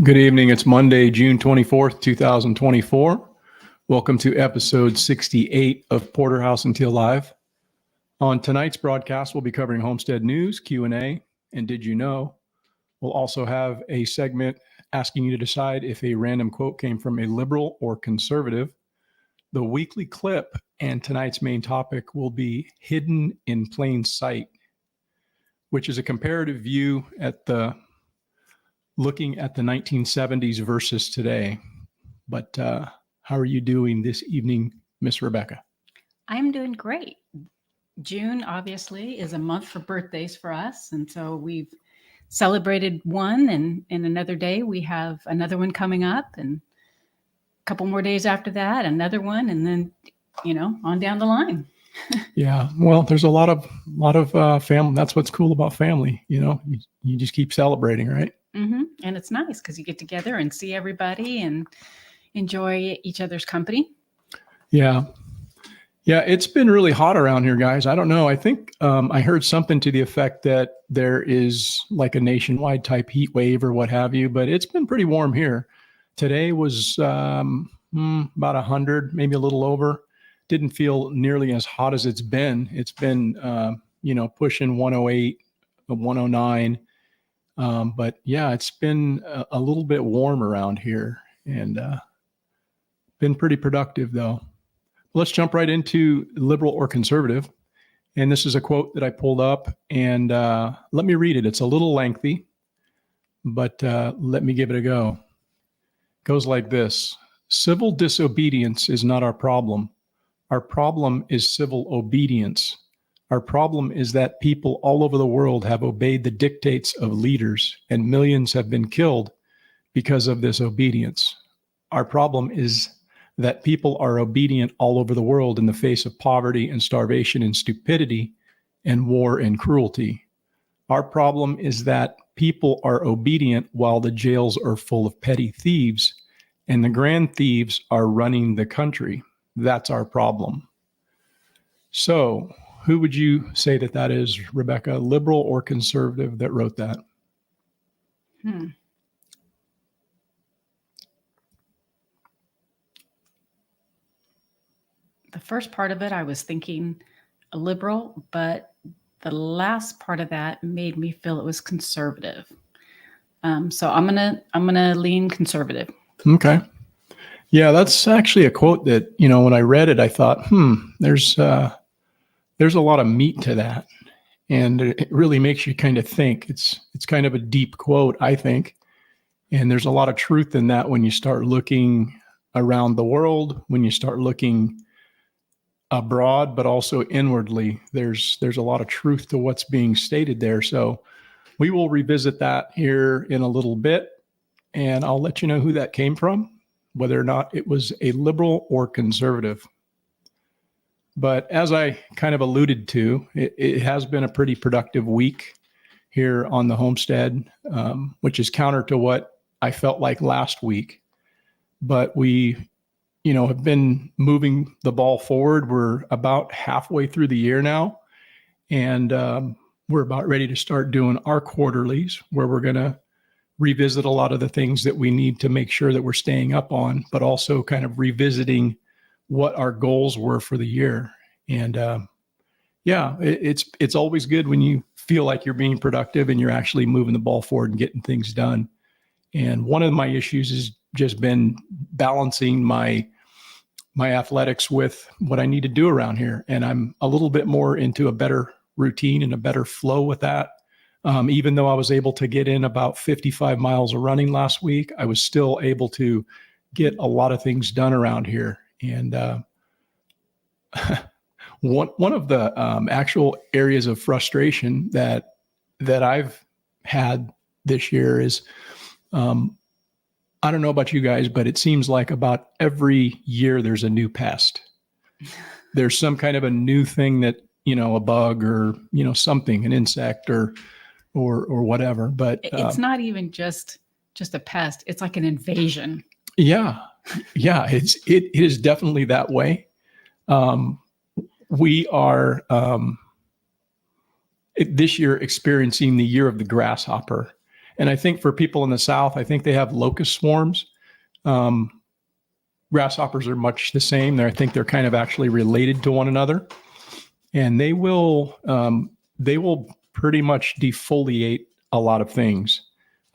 Good evening. It's Monday, June 24th, 2024. Welcome to episode 68 of Porterhouse and Teal Live. On tonight's broadcast, we'll be covering homestead news, Q&A, and Did You Know? We'll also have a segment asking you to decide if a random quote came from a liberal or conservative. The weekly clip and tonight's main topic will be Hidden in Plain Sight, which is a comparative view looking at the 1970s versus today. But how are you doing this evening, Miss Rebecca? I'm doing great. June, obviously, is a month for birthdays for us. And so we've celebrated one, and in another day, we have another one coming up. And a couple more days after that, another one. And then, on down the line. Yeah, well, there's a lot of family. That's what's cool about family. You just keep celebrating, right? Mm-hmm. And it's nice because you get together and see everybody and enjoy each other's company. Yeah, it's been really hot around here, guys. I don't know. I think I heard something to the effect that there is like a nationwide type heat wave or what have you, but it's been pretty warm here. Today was about 100, maybe a little over. Didn't feel nearly as hot as it's been. It's been, pushing 108, 109. But yeah, it's been a little bit warm around here and been pretty productive though. Let's jump right into liberal or conservative. And this is a quote that I pulled up, and let me read it. It's a little lengthy, but let me give it a go. It goes like this. Civil disobedience is not our problem. Our problem is civil obedience. Our problem is that people all over the world have obeyed the dictates of leaders, and millions have been killed because of this obedience. Our problem is that people are obedient all over the world in the face of poverty and starvation and stupidity and war and cruelty. Our problem is that people are obedient while the jails are full of petty thieves and the grand thieves are running the country. That's our problem. So, who would you say that is, Rebecca, liberal or conservative that wrote that? The first part of it, I was thinking a liberal, but the last part of that made me feel it was conservative. So I'm gonna lean conservative. Okay. Yeah, that's actually a quote that, when I read it, I thought, there's a lot of meat to that. And it really makes you kind of think. It's kind of a deep quote, I think. And there's a lot of truth in that when you start looking around the world, when you start looking abroad, but also inwardly. There's a lot of truth to what's being stated there. So we will revisit that here in a little bit, and I'll let you know who that came from, whether or not it was a liberal or conservative. But as I kind of alluded to, it has been a pretty productive week here on the homestead, which is counter to what I felt like last week. But we, have been moving the ball forward. We're about halfway through the year now, and we're about ready to start doing our quarterlies, where we're going to revisit a lot of the things that we need to make sure that we're staying up on, but also kind of revisiting what our goals were for the year. And it's always good when you feel like you're being productive and you're actually moving the ball forward and getting things done. And one of my issues has just been balancing my athletics with what I need to do around here. And I'm a little bit more into a better routine and a better flow with that. Even though I was able to get in about 55 miles of running last week, I was still able to get a lot of things done around here. And one of the actual areas of frustration that I've had this year is, I don't know about you guys, but it seems like about every year there's a new pest. There's some kind of a new thing that, a bug or, something, an insect or whatever. But it's not even just a pest. It's like an invasion. Yeah. It is definitely that way. We are this year experiencing the year of the grasshopper. And I think for people in the South, I think they have locust swarms. Grasshoppers are much the same. I think they're kind of actually related to one another, and they will pretty much defoliate a lot of things.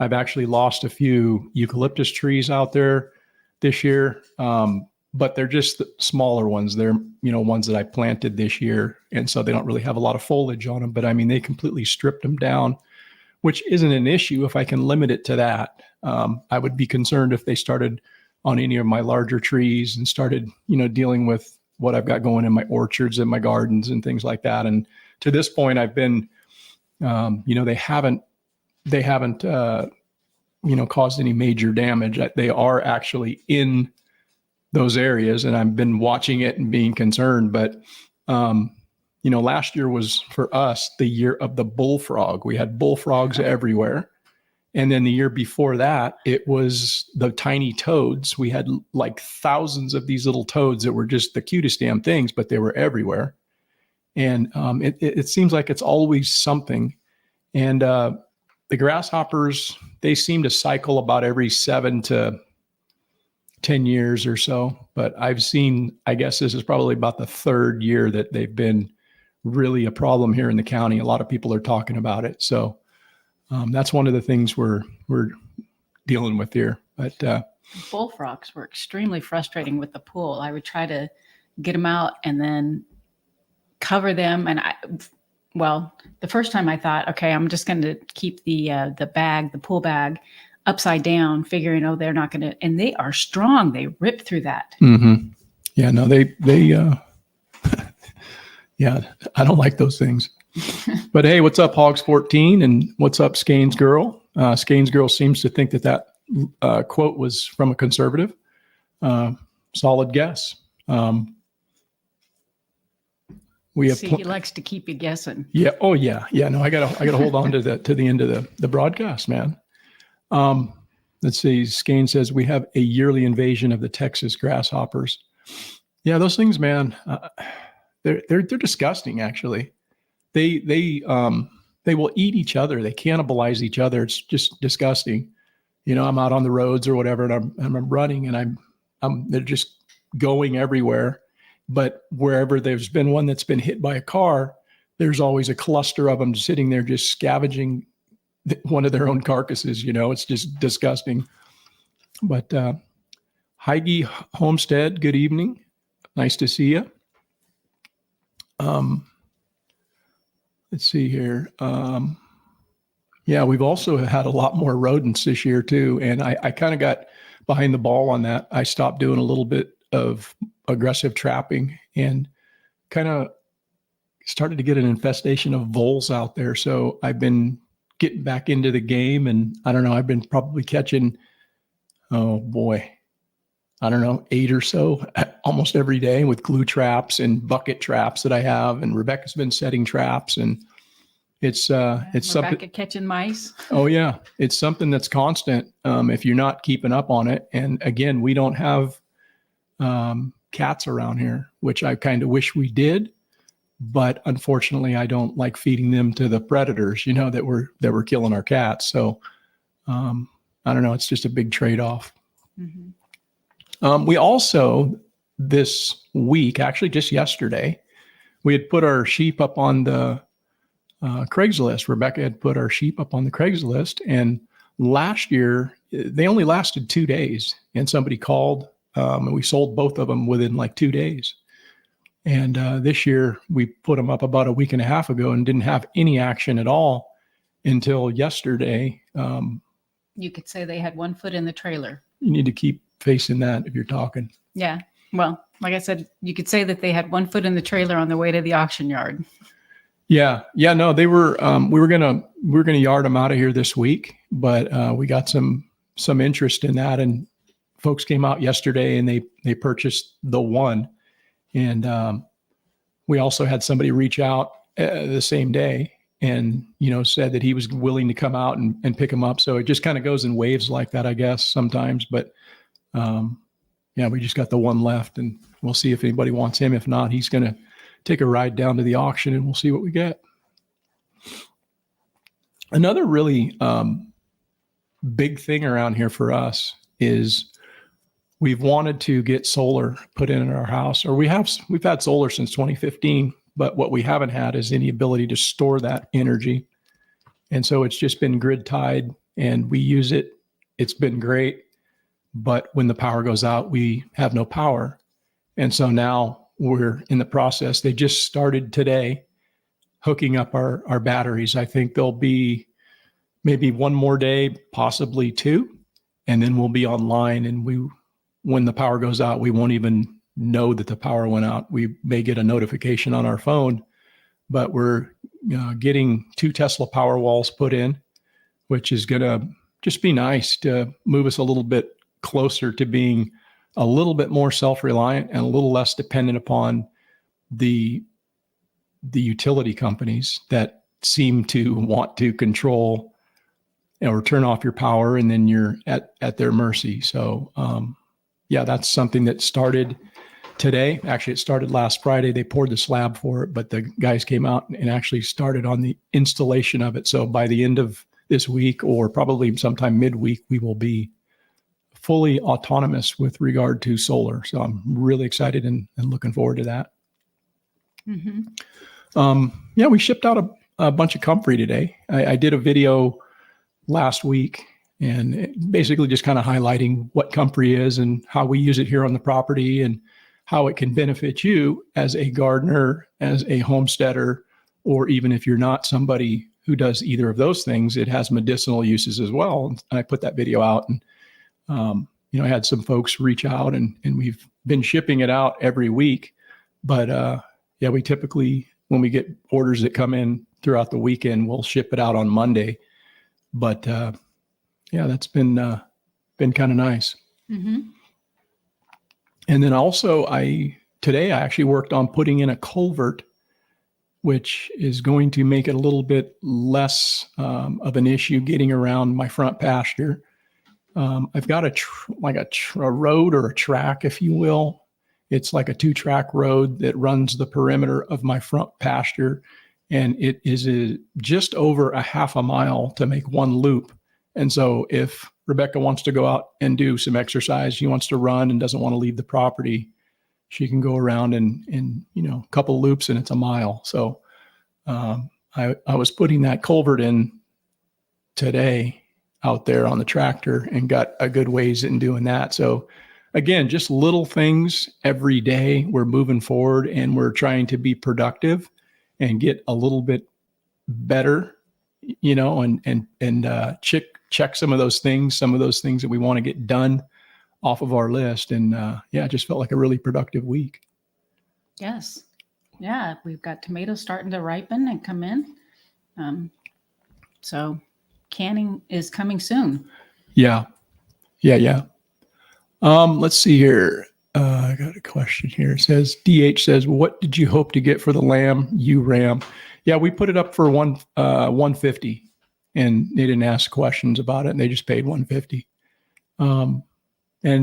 I've actually lost a few eucalyptus trees out there this year, but they're just the smaller ones. They're ones that I planted this year, and so they don't really have a lot of foliage on them. But I mean, they completely stripped them down, which isn't an issue if I can limit it to that. I would be concerned if they started on any of my larger trees and started, dealing with what I've got going in my orchards and my gardens and things like that. And to this point, I've been, they haven't, caused any major damage. They are actually in those areas, and I've been watching it and being concerned. But, last year was for us the year of the bullfrog. We had bullfrogs everywhere. And then the year before that, it was the tiny toads. We had like thousands of these little toads that were just the cutest damn things, but they were everywhere. And it seems like it's always something. And the grasshoppers, they seem to cycle about every 7 to 10 years or so. But I've seen, I guess this is probably about the third year that they've been really a problem here in the county. A lot of people are talking about it. So that's one of the things we're dealing with here. But bullfrogs were extremely frustrating with the pool. I would try to get them out and then cover them. And the first time I thought, okay, I'm just going to keep the pool bag upside down, figuring, they're not going to, and they are strong. They rip through that. Mm-hmm. Yeah, no, they yeah, I don't like those things. But hey, what's up, Hogs 14, and what's up, Skane's Girl? Skane's Girl seems to think that quote was from a conservative. Solid guess. He likes to keep you guessing. Yeah. Oh yeah. Yeah. No, I gotta hold on to the end of the broadcast, man. Let's see. Skane says we have a yearly invasion of the Texas grasshoppers. Yeah, those things, man. They're disgusting. Actually, they will eat each other. They cannibalize each other. It's just disgusting. I'm out on the roads or whatever, and I'm running, and they're just going everywhere. But wherever there's been one that's been hit by a car, there's always a cluster of them sitting there just scavenging one of their own carcasses. It's just disgusting. But Heidi Homestead, good evening. Nice to see you. Let's see here. Yeah, we've also had a lot more rodents this year too. And I kind of got behind the ball on that. I stopped doing a little bit of aggressive trapping and kind of started to get an infestation of voles out there. So I've been getting back into the game, and I don't know, I've been probably catching, oh boy, I don't know, 8 or so almost every day with glue traps and bucket traps that I have. And Rebecca's been setting traps, and it's something catching mice. Oh yeah. It's something that's constant. If you're not keeping up on it. And again, we don't have cats around here, which I kind of wish we did, but unfortunately I don't like feeding them to the predators, that were killing our cats. So I don't know. It's just a big trade-off. Mm-hmm. We also, this week, actually just yesterday, we had put our sheep up on the Craigslist. Rebecca had put our sheep up on the Craigslist, and last year they only lasted 2 days, and somebody called, and we sold both of them within like 2 days. And this year we put them up about a week and a half ago and didn't have any action at all until yesterday. You could say they had one foot in the trailer. You need to keep facing that if you're talking. Yeah. Well, like I said, you could say that they had one foot in the trailer on the way to the auction yard. Yeah. Yeah. No, they were, we were going to yard them out of here this week, but we got some interest in that, and folks came out yesterday and they purchased the one. And we also had somebody reach out the same day and, said that he was willing to come out and pick them up. So it just kind of goes in waves like that, I guess, sometimes. But yeah, we just got the one left, and we'll see if anybody wants him. If not, he's going to take a ride down to the auction, and we'll see what we get. Another really big thing around here for us is we've wanted to get solar put in our house, or we've had solar since 2015, but what we haven't had is any ability to store that energy. And so it's just been grid tied and we use it. It's been great. But when the power goes out, we have no power. And so now we're in the process. They just started today hooking up our batteries. I think there'll be maybe one more day, possibly two, and then we'll be online. And when the power goes out, we won't even know that the power went out. We may get a notification on our phone, but we're getting 2 Tesla power walls put in, which is going to just be nice to move us a little bit closer to being a little bit more self-reliant and a little less dependent upon the utility companies that seem to want to control or turn off your power, and then you're at their mercy. So yeah, that's something that started today. Actually, it started last Friday. They poured the slab for it, but the guys came out and actually started on the installation of it. So by the end of this week, or probably sometime midweek, we will be fully autonomous with regard to solar. So I'm really excited and looking forward to that. Mm-hmm. Yeah, we shipped out a bunch of comfrey today. I did a video last week and basically just kind of highlighting what comfrey is and how we use it here on the property and how it can benefit you as a gardener, as a homesteader, or even if you're not somebody who does either of those things, it has medicinal uses as well. And I put that video out, and I had some folks reach out, and we've been shipping it out every week. But yeah, we typically, when we get orders that come in throughout the weekend, we'll ship it out on Monday. But yeah, that's been kind of nice. Mm-hmm. And then also, today I actually worked on putting in a culvert, which is going to make it a little bit less of an issue getting around my front pasture. I've got a road or a track, if you will. It's like a 2-track road that runs the perimeter of my front pasture. And it is just over a half a mile to make one loop. And so if Rebecca wants to go out and do some exercise, she wants to run and doesn't want to leave the property, she can go around and a couple loops and it's a mile. So I was putting that culvert in today out there on the tractor and got a good ways in doing that. So again, just little things every day. We're moving forward and we're trying to be productive and get a little bit better, and check some of those things that we want to get done off of our list. And yeah, it just felt like a really productive week. Yes. Yeah. We've got tomatoes starting to ripen and come in. So canning is coming soon. Yeah. Let's see here. I got a question here. It says, DH says, what did you hope to get for the lamb you ram? Yeah, we put it up for $150, and they didn't ask questions about it, and they just paid $150. And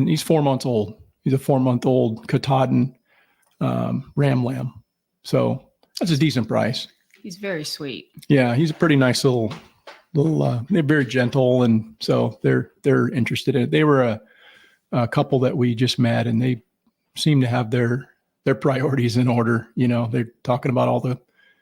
he's 4 months old. He's a 4-month-old Katahdin ram lamb. So that's a decent price. He's very sweet. Yeah, he's a pretty nice little. They're very gentle, and so they're interested in it. They were a couple that we just met, and they seem to have their priorities in order. They're talking about all the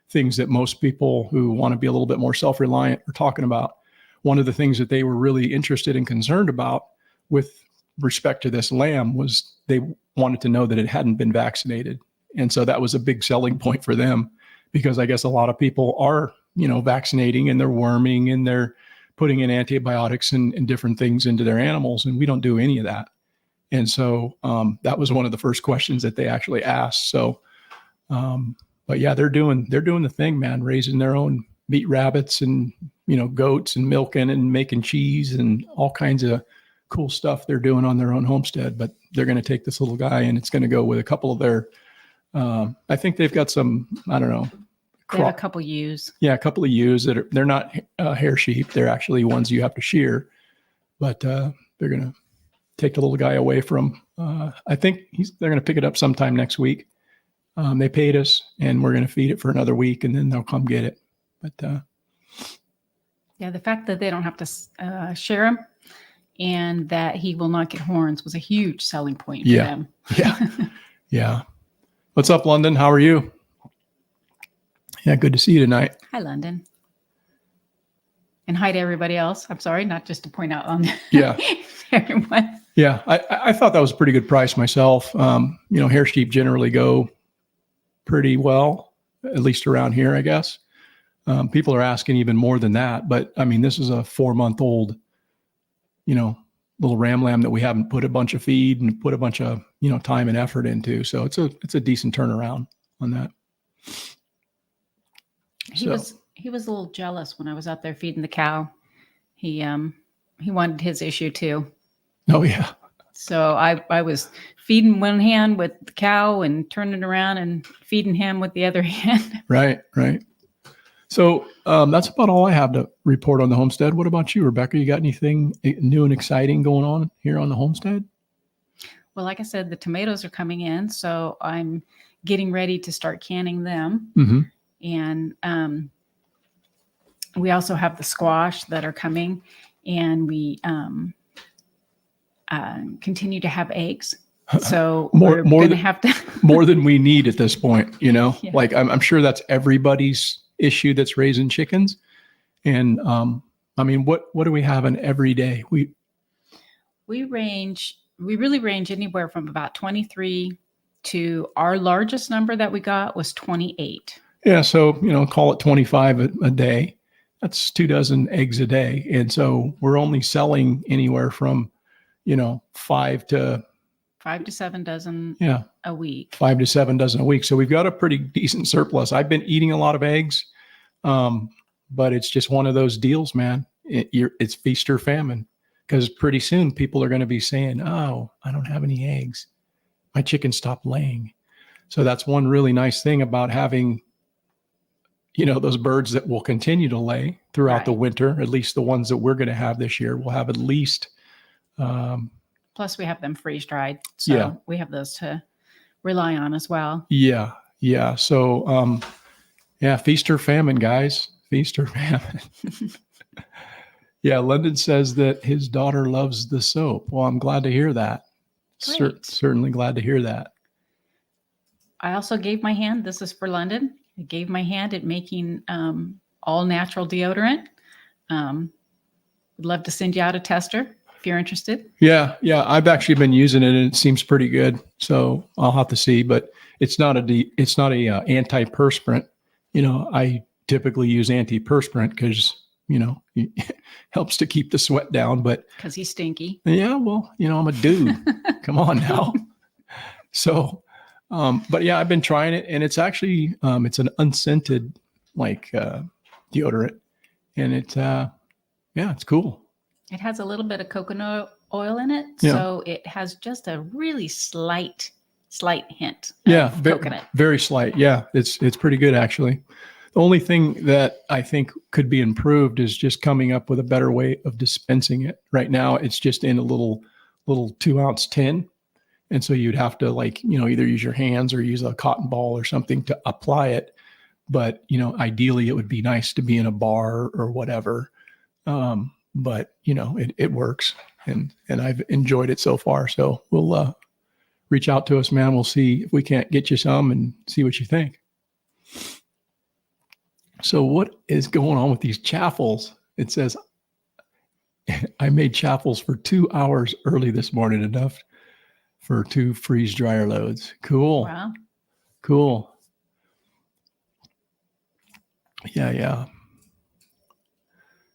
things that most people who want to be a little bit more self-reliant are talking about. One of the things that they were really interested and concerned about with respect to this lamb was they wanted to know that it hadn't been vaccinated. And so that was a big selling point for them, because I guess a lot of people are, vaccinating and they're worming and they're putting in antibiotics and different things into their animals. And we don't do any of that. And so that was one of the first questions that they actually asked. So, but yeah, they're doing the thing, man, raising their own meat rabbits and, goats and milking and making cheese and all kinds of cool stuff they're doing on their own homestead. But they're going to take this little guy and it's going to go with a couple of their, I think they've got some, I don't know. They have a couple ewes. Yeah, a couple of ewes they're not hair sheep. They're actually ones you have to shear, but they're going to take the little guy away from, I think they're going to pick it up sometime next week. They paid us and we're going to feed it for another week and then they'll come get it. But Yeah, the fact that they don't have to share them and that he will not get horns was a huge selling point for them. Yeah. Yeah. What's up, London? How are you? Yeah, good to see you tonight. Hi, London. And hi to everybody else. I'm sorry, not just to point out on Yeah. everyone. Yeah, I thought that was a pretty good price myself. Hair sheep generally go pretty well, at least around here, I guess. People are asking even more than that, but I mean, this is a 4-month-old, little ram lamb that we haven't put a bunch of feed and put a bunch of, time and effort into. So it's a decent turnaround on that. He was a little jealous when I was out there feeding the cow. He wanted his issue too. Oh yeah. So I was feeding one hand with the cow and turning around and feeding him with the other hand. Right. So that's about all I have to report on the homestead. What about you, Rebecca? You got anything new and exciting going on here on the homestead? Well, like I said, the tomatoes are coming in, so I'm getting ready to start canning them. Mm-hmm. And we also have the squash that are coming, and we continue to have eggs. So we're going to have to more than we need at this point. Yeah. Like I'm sure that's everybody's issue that's raising chickens. And I mean, what do we have in every day? We really range anywhere from about 23 to our largest number that we got was 28. Yeah. So, call it 25 a day. That's 24 eggs a day. And so we're only selling anywhere from, 5 to 7 dozen a week. 5 to 7 dozen a week. So we've got a pretty decent surplus. I've been eating a lot of eggs, but it's just one of those deals, man. It's feast or famine, because pretty soon people are going to be saying, oh, I don't have any eggs. My chicken stopped laying. So that's one really nice thing about having, those birds that will continue to lay throughout the winter. At least the ones that we're going to have this year will have at least. Plus we have them freeze dried. So we have those to rely on as well. Yeah. Yeah. So, feast or famine, guys. Feast or famine. Yeah. London says that his daughter loves the soap. Well, I'm glad to hear that. Certainly glad to hear that. I also gave my hand. This is for London. I gave my hand at making all natural deodorant. Would love to send you out a tester if you're interested. Yeah. I've actually been using it and it seems pretty good. So I'll have to see, but it's not a antiperspirant. I typically use antiperspirant because, it helps to keep the sweat down, but because he's stinky. Yeah. Well, I'm a dude. Come on now. So, but yeah, I've been trying it and it's actually, it's an unscented deodorant and it's cool. It has a little bit of coconut oil in it. Yeah. So it has just a really slight hint of coconut. Very slight. Yeah. It's pretty good actually. The only thing that I think could be improved is just coming up with a better way of dispensing it. Right now, it's just in a little 2-ounce tin. And so you'd have to either use your hands or use a cotton ball or something to apply it. But, ideally it would be nice to be in a bar or whatever. But it works and I've enjoyed it so far. So we'll reach out to us, man. We'll see if we can't get you some and see what you think. So what is going on with these chaffles? It says, I made chaffles for 2 hours early this morning, enough for 2 freeze dryer loads. Cool. Wow. Cool. Yeah.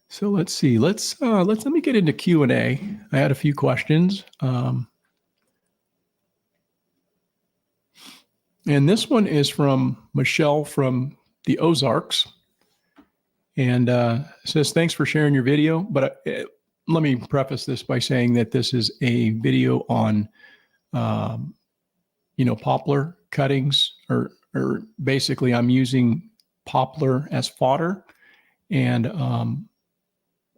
So let's see. Let me get into Q&A. I had a few questions. And this one is from Michelle from the Ozarks. And says, thanks for sharing your video. But let me preface this by saying that this is a video on, poplar cuttings or basically I'm using poplar as fodder. And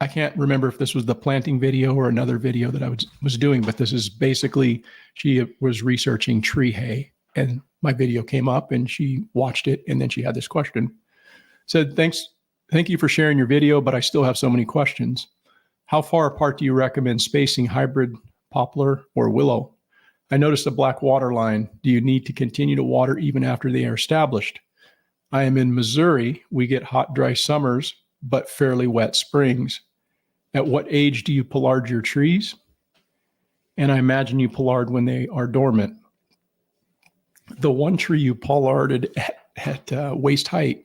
I can't remember if this was the planting video or another video that I was doing, but this is basically, she was researching tree hay and my video came up and she watched it. And then she had this question. Said, thanks Thank you for sharing your video, but I still have so many questions. How far apart do you recommend spacing hybrid poplar or willow? I noticed a black water line. Do you need to continue to water even after they are established? I am in Missouri. We get hot, dry summers, but fairly wet springs. At what age do you pollard your trees? And I imagine you pollard when they are dormant. The one tree you pollarded at waist height,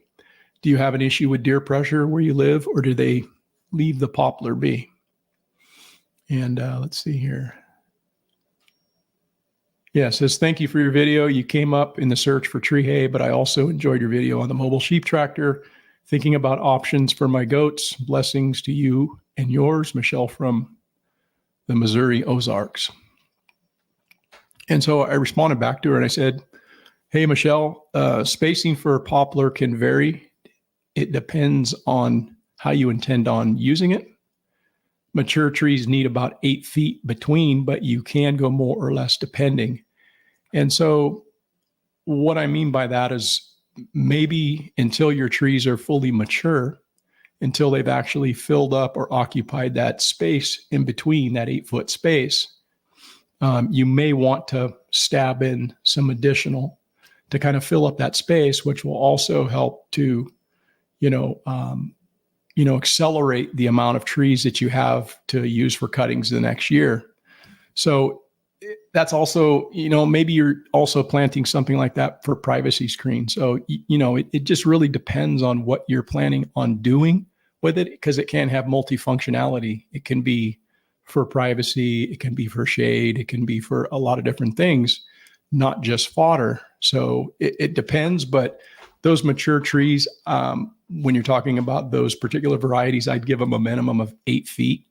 do you have an issue with deer pressure where you live, or do they leave the poplar be? And let's see here. Yeah, it says, thank you for your video. You came up in the search for tree hay, but I also enjoyed your video on the mobile sheep tractor. Thinking about options for my goats. Blessings to you and yours, Michelle from the Missouri Ozarks. And so I responded back to her and I said, hey, Michelle, spacing for poplar can vary. It depends on how you intend on using it. Mature trees need about 8 feet between, but you can go more or less depending. And so what I mean by that is maybe until your trees are fully mature, until they've actually filled up or occupied that space in between, that 8-foot space, you may want to stab in some additional to kind of fill up that space, which will also help to, accelerate the amount of trees that you have to use for cuttings the next year. So that's also, maybe you're also planting something like that for privacy screen. So, it just really depends on what you're planning on doing with it, because it can have multifunctionality. It can be for privacy, it can be for shade, it can be for a lot of different things, not just fodder. So it depends, but those mature trees, when you're talking about those particular varieties, I'd give them a minimum of 8 feet,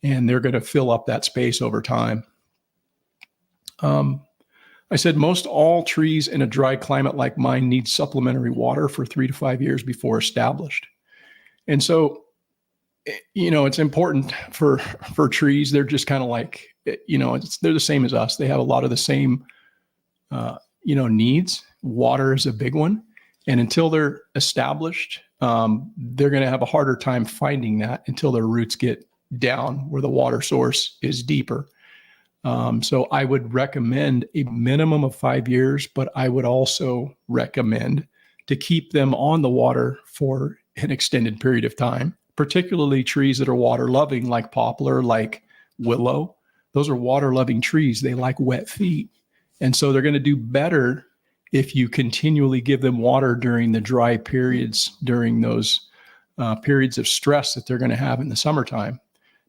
and they're going to fill up that space over time. I said most all trees in a dry climate like mine need supplementary water for 3 to 5 years before established. And so, it's important for trees. They're just kind of like, they're the same as us. They have a lot of the same, needs. Water is a big one. And until they're established, they're going to have a harder time finding that until their roots get down where the water source is deeper. So I would recommend a minimum of 5 years, but I would also recommend to keep them on the water for an extended period of time, particularly trees that are water loving, like poplar, like willow. Those are water loving trees. They like wet feet. And so they're going to do better if you continually give them water during the dry periods, during those periods of stress that they're going to have in the summertime.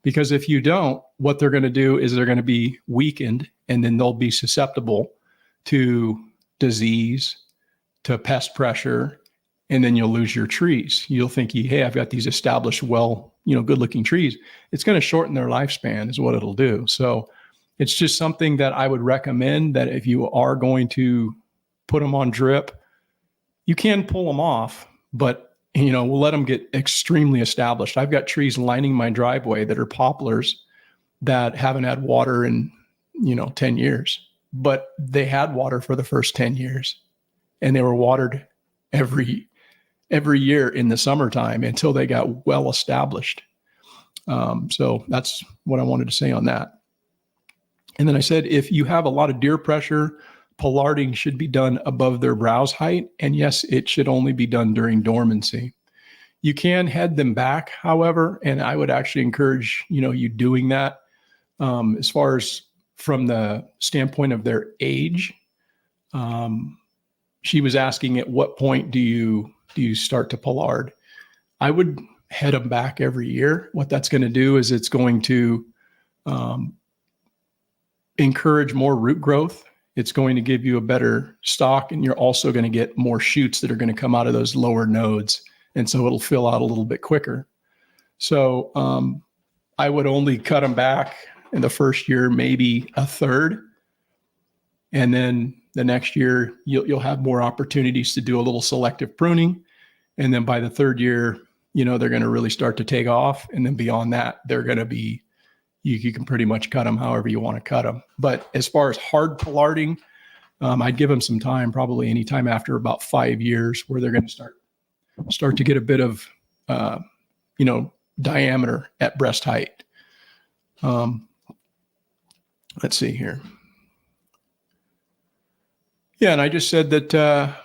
Because if you don't, what they're going to do is they're going to be weakened, and then they'll be susceptible to disease, to pest pressure, and then you'll lose your trees. You'll think, hey, I've got these established, good looking trees. It's going to shorten their lifespan is what it'll do. So it's just something that I would recommend, that if you are going to put them on drip, you can pull them off, but we'll let them get extremely established. I've got trees lining my driveway that are poplars that haven't had water in, 10 years, but they had water for the first 10 years, and they were watered every year in the summertime until they got well established. So that's what I wanted to say on that. And then I said, if you have a lot of deer pressure, pollarding should be done above their browse height. And yes, it should only be done during dormancy. You can head them back, however, and I would actually encourage, you doing that as far as from the standpoint of their age. She was asking, at what point do you start to pollard? I would head them back every year. What that's going to do is it's going to encourage more root growth. It's going to give you a better stalk, and you're also going to get more shoots that are going to come out of those lower nodes. And so it'll fill out a little bit quicker. So I would only cut them back in the first year, maybe a third. And then the next year, you'll have more opportunities to do a little selective pruning. And then by the third year, they're going to really start to take off. And then beyond that, they're going to be, you can pretty much cut them however you want to cut them. But as far as hard pollarding, I'd give them some time, probably anytime after about 5 years, where they're going to start to get a bit of diameter at breast height. Let's see here. Yeah, and I just said that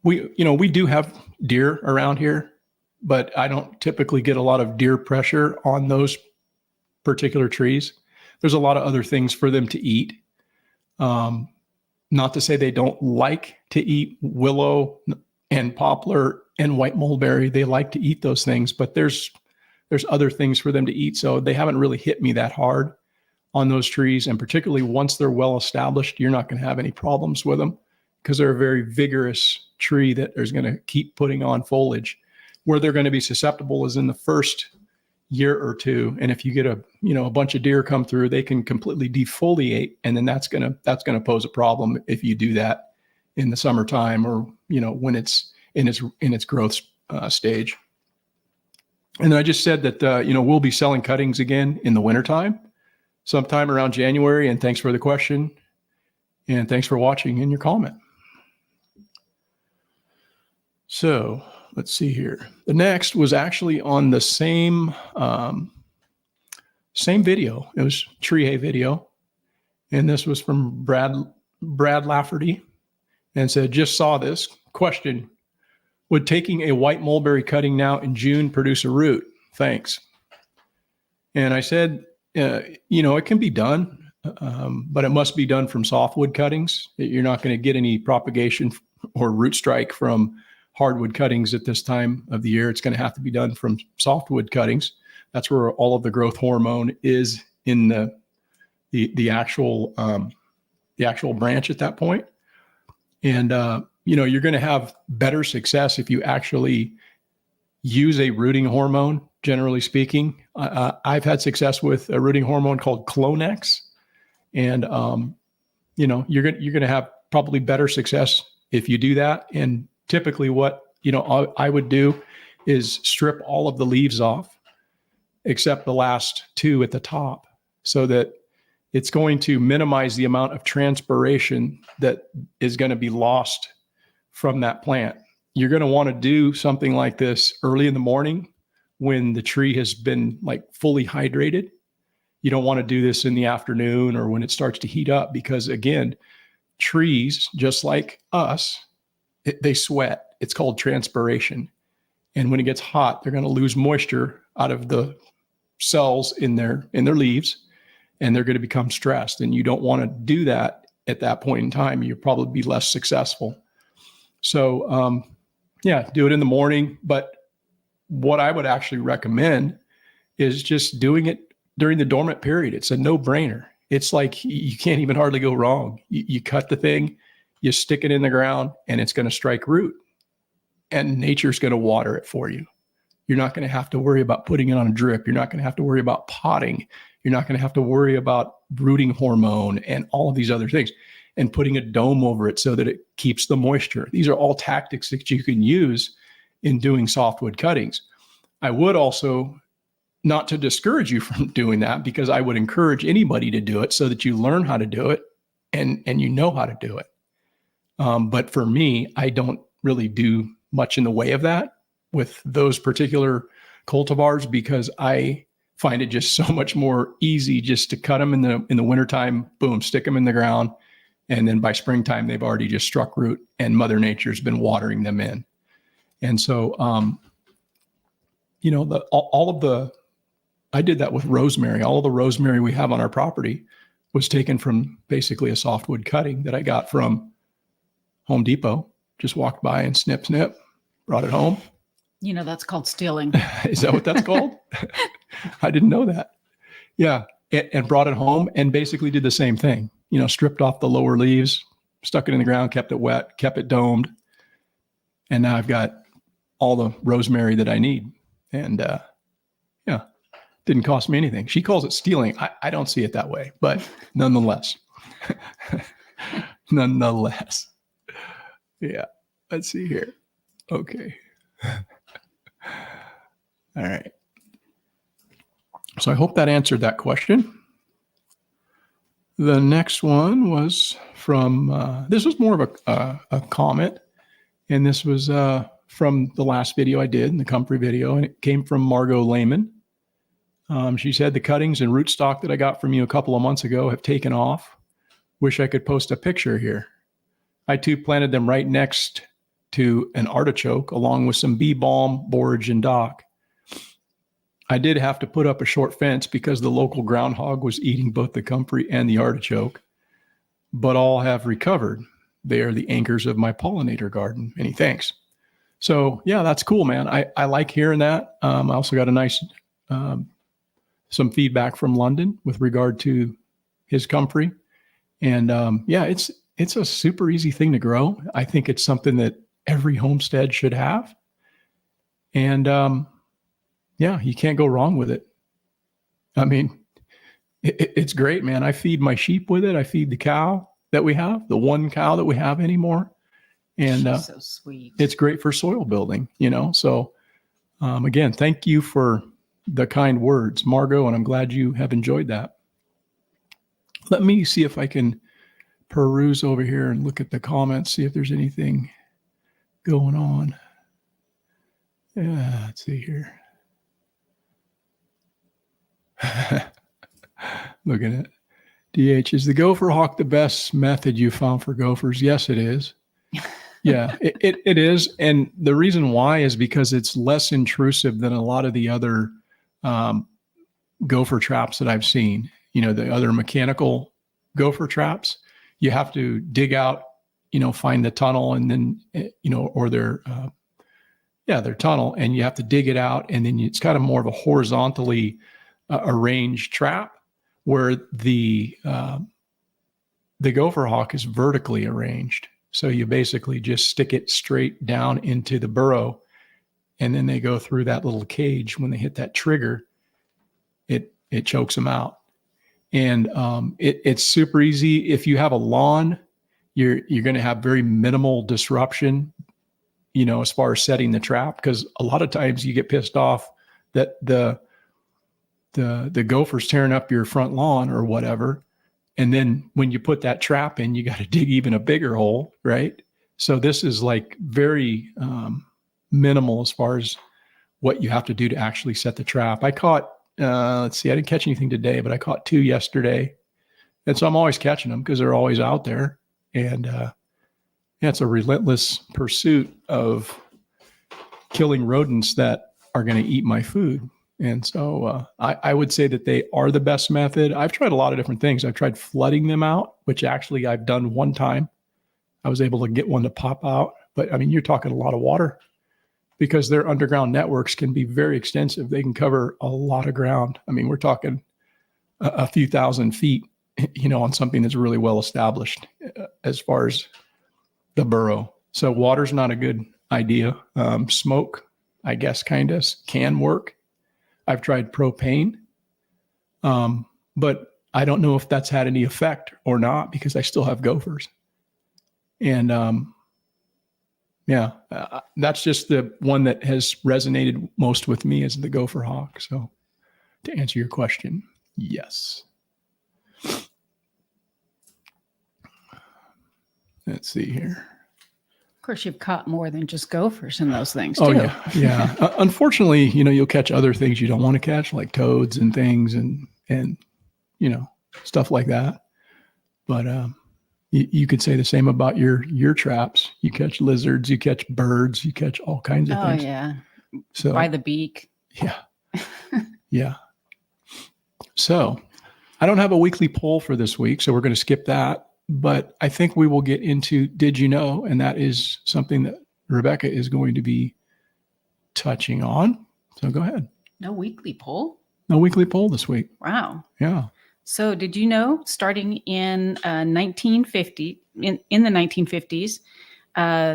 we do have deer around here, but I don't typically get a lot of deer pressure on those particular trees. There's a lot of other things for them to eat. Not to say they don't like to eat willow and poplar and white mulberry. They like to eat those things, but there's other things for them to eat. So they haven't really hit me that hard on those trees. And particularly once they're well established, you're not going to have any problems with them because they're a very vigorous tree that is going to keep putting on foliage. Where they're going to be susceptible is in the first year or two. And if you get a bunch of deer come through, they can completely defoliate. And then that's going to pose a problem if you do that in the summertime or, when it's in its growth stage. And then I just said that, we'll be selling cuttings again in the wintertime, sometime around January. And thanks for the question. And thanks for watching and your comment. So let's see here. The next was actually on the same video. It was tree hay video. And this was from Brad Lafferty and said, just saw this question. Would taking a white mulberry cutting now in June produce a root? Thanks. And I said, it can be done, but it must be done from softwood cuttings. You're not going to get any propagation or root strike from hardwood cuttings at this time of the year. It's going to have to be done from softwood cuttings. That's where all of the growth hormone is in the actual branch at that point. And you're going to have better success if you actually use a rooting hormone. Generally speaking, I've had success with a rooting hormone called Clonex, and you're going to have probably better success if you do that. And typically what, I would do is strip all of the leaves off except the last two at the top so that it's going to minimize the amount of transpiration that is going to be lost from that plant. You're going to want to do something like this early in the morning when the tree has been fully hydrated. You don't want to do this in the afternoon or when it starts to heat up because, again, trees, just like us, they sweat. It's called transpiration. And when it gets hot, they're going to lose moisture out of the cells in their leaves, and they're going to become stressed. And you don't want to do that at that point in time. You'll probably be less successful. So, do it in the morning. But what I would actually recommend is just doing it during the dormant period. It's a no-brainer. It's like you can't even hardly go wrong. You cut the thing, you stick it in the ground, and it's going to strike root. And nature's going to water it for you. You're not going to have to worry about putting it on a drip. You're not going to have to worry about potting. You're not going to have to worry about rooting hormone and all of these other things and putting a dome over it so that it keeps the moisture. These are all tactics that you can use in doing softwood cuttings. I would also, not to discourage you from doing that, because I would encourage anybody to do it so that you learn how to do it and you know how to do it. But for me, I don't really do much in the way of that with those particular cultivars because I find it just so much more easy just to cut them in the wintertime, boom, stick them in the ground. And then by springtime, they've already just struck root and Mother Nature's been watering them in. And so, I did that with rosemary. All of the rosemary we have on our property was taken from basically a softwood cutting that I got from Home Depot. Just walked by and snip, brought it home. That's called stealing. Is that what that's called? I didn't know that. Yeah. And brought it home and basically did the same thing. Stripped off the lower leaves, stuck it in the ground, kept it wet, kept it domed. And now I've got all the rosemary that I need. And didn't cost me anything. She calls it stealing. I don't see it that way, but nonetheless. Yeah. Let's see here. Okay. All right. So I hope that answered that question. The next one was from, this was more of a comment, and this was from the last video I did, the comfrey video, and it came from Margot Lehman. She said, the cuttings and rootstock that I got from you a couple of months ago have taken off. Wish I could post a picture here. I too planted them right next to an artichoke along with some bee balm, borage, and dock. I did have to put up a short fence because the local groundhog was eating both the comfrey and the artichoke, but all have recovered. They are the anchors of my pollinator garden. Many thanks. So yeah, that's cool, man. I like hearing that. I also got a nice, some feedback from London with regard to his comfrey. And yeah, it's a super easy thing to grow. I think it's something that every homestead should have. And yeah, you can't go wrong with it. I mean, it's great, man. I feed my sheep with it. I feed the cow that we have, the one cow that we have anymore. And She's so sweet. it's great for soil building, you know? So again, thank you for the kind words, Margot, and I'm glad you have enjoyed that. Let me see if I can peruse over here and look at the comments, see if there's anything going on. Yeah, let's see here. Look at it. DH, is the gopher hawk the best method you found for gophers? Yes, it is. Yeah, it is. And the reason why is because it's less intrusive than a lot of the other gopher traps that I've seen. You know, the other mechanical gopher traps, you have to dig out, you know, find the tunnel and then, you know, or their tunnel, and you have to dig it out. And then it's kind of more of a horizontally arranged trap, where the gopher hawk is vertically arranged. So you basically just stick it straight down into the burrow, and then they go through that little cage. When they hit that trigger, it chokes them out. And it's super easy. If you have a lawn, you're going to have very minimal disruption, you know, as far as setting the trap, because a lot of times you get pissed off that the gopher's tearing up your front lawn or whatever. And then when you put that trap in, you got to dig even a bigger hole, right? So this is like very minimal as far as what you have to do to actually set the trap. I caught, let's see, I didn't catch anything today, but I caught 2 yesterday. And so I'm always catching them because they're always out there. And yeah, it's a relentless pursuit of killing rodents that are going to eat my food. And so I would say that they are the best method. I've tried a lot of different things. I've tried flooding them out, which actually I've done one time. I was able to get one to pop out. But I mean, you're talking a lot of water because their underground networks can be very extensive. They can cover a lot of ground. I mean, we're talking a few thousand feet, you know, on something that's really well established as far as the burrow. So water's not a good idea. Smoke, I guess, kind of can work. I've tried propane, but I don't know if that's had any effect or not because I still have gophers. And yeah, that's just the one that has resonated most with me, is the gopher hawk. So to answer your question, yes. Let's see here. Of course, you've caught more than just gophers in those things, too. Oh, yeah. Yeah. Unfortunately, you know, you'll catch other things you don't want to catch, like toads and things and, you know, stuff like that. But you could say the same about your traps. You catch lizards, you catch birds, you catch all kinds of things. Oh, yeah. So by the beak. Yeah. Yeah. So I don't have a weekly poll for this week, so we're going to skip that. But I think we will get into Did You Know? And that is something that Rebecca is going to be touching on. So go ahead. No weekly poll? No weekly poll this week. Wow. Yeah. So did you know, starting in 1950, in the 1950s,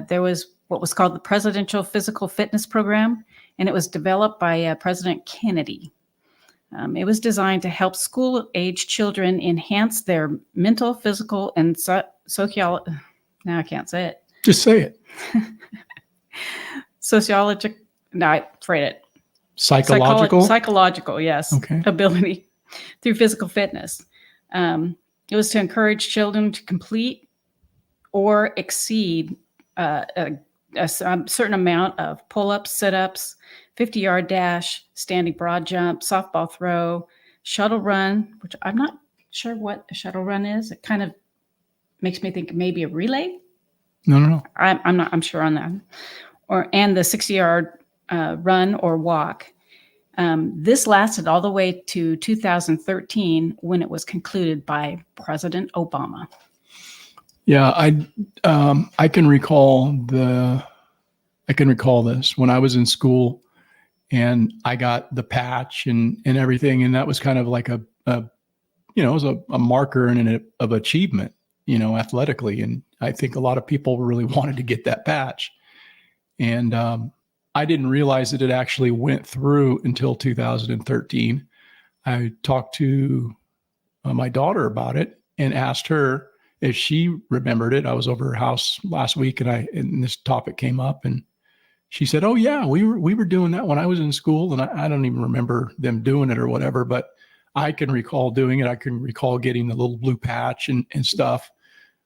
there was what was called the Presidential Physical Fitness Program, and it was developed by President Kennedy. It was designed to help school-age children enhance their mental, physical, and social. Now I can't say it. Just say it. Sociological. No, I afraid it. Psychological. Psychological, yes. Okay. Ability through physical fitness. It was to encourage children to complete or exceed certain amount of pull-ups, sit-ups, 50-yard dash, standing broad jump, softball throw, shuttle run, which I'm not sure what a shuttle run is. It kind of makes me think maybe a relay. No. I'm sure on that. And the 60-yard run or walk. This lasted all the way to 2013 when it was concluded by President Obama. Yeah, I can recall this when I was in school and I got the patch and everything, and that was kind of like it was a marker of achievement, athletically. And I think a lot of people really wanted to get that patch. And I didn't realize that it actually went through until 2013. I talked to my daughter about it and asked her if she remembered it. I was over her house last week and this topic came up, and she said, "Oh yeah, we were doing that when I was in school." And I don't even remember them doing it or whatever, but I can recall doing it. I can recall getting the little blue patch and stuff,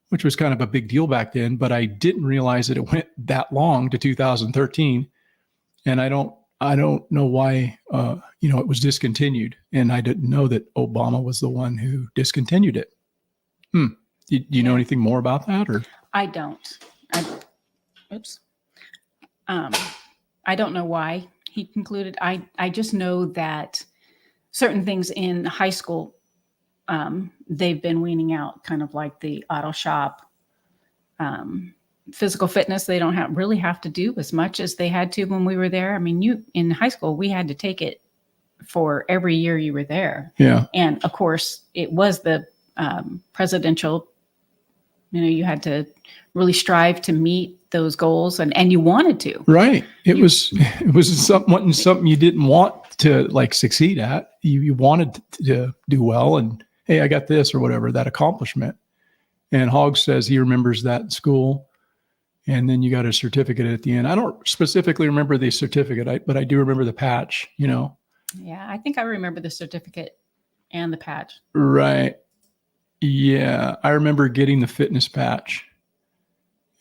which was kind of a big deal back then, but I didn't realize that it went that long to 2013. And I don't know why, it was discontinued. And I didn't know that Obama was the one who discontinued it. Do you know anything more about that, or? I don't. I don't know why he concluded. I just know that certain things in high school, they've been weaning out, kind of like the auto shop, physical fitness. They don't really have to do as much as they had to when we were there. I mean, in high school, we had to take it for every year you were there. Yeah. And of course, it was the presidential, you had to really strive to meet those goals, and you wanted to. Right. It was something you didn't want to succeed at. You wanted to do well, and hey, I got this or whatever, that accomplishment. And Hogg says he remembers that in school. And then you got a certificate at the end. I don't specifically remember the certificate, but I do remember the patch, Yeah, I think I remember the certificate and the patch. Right. Yeah, I remember getting the fitness patch.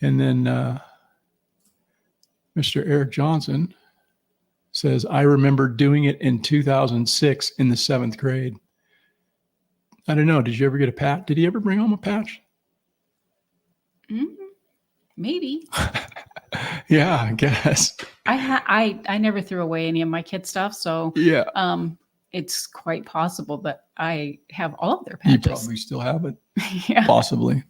And then Mr. Eric Johnson says, I remember doing it in 2006 in the 7th grade. I don't know. Did you ever get a patch? Did he ever bring home a patch? Maybe. Yeah, I guess. I never threw away any of my kid stuff, so yeah. It's quite possible that I have all of their patches. You probably still have it. Yeah. Possibly.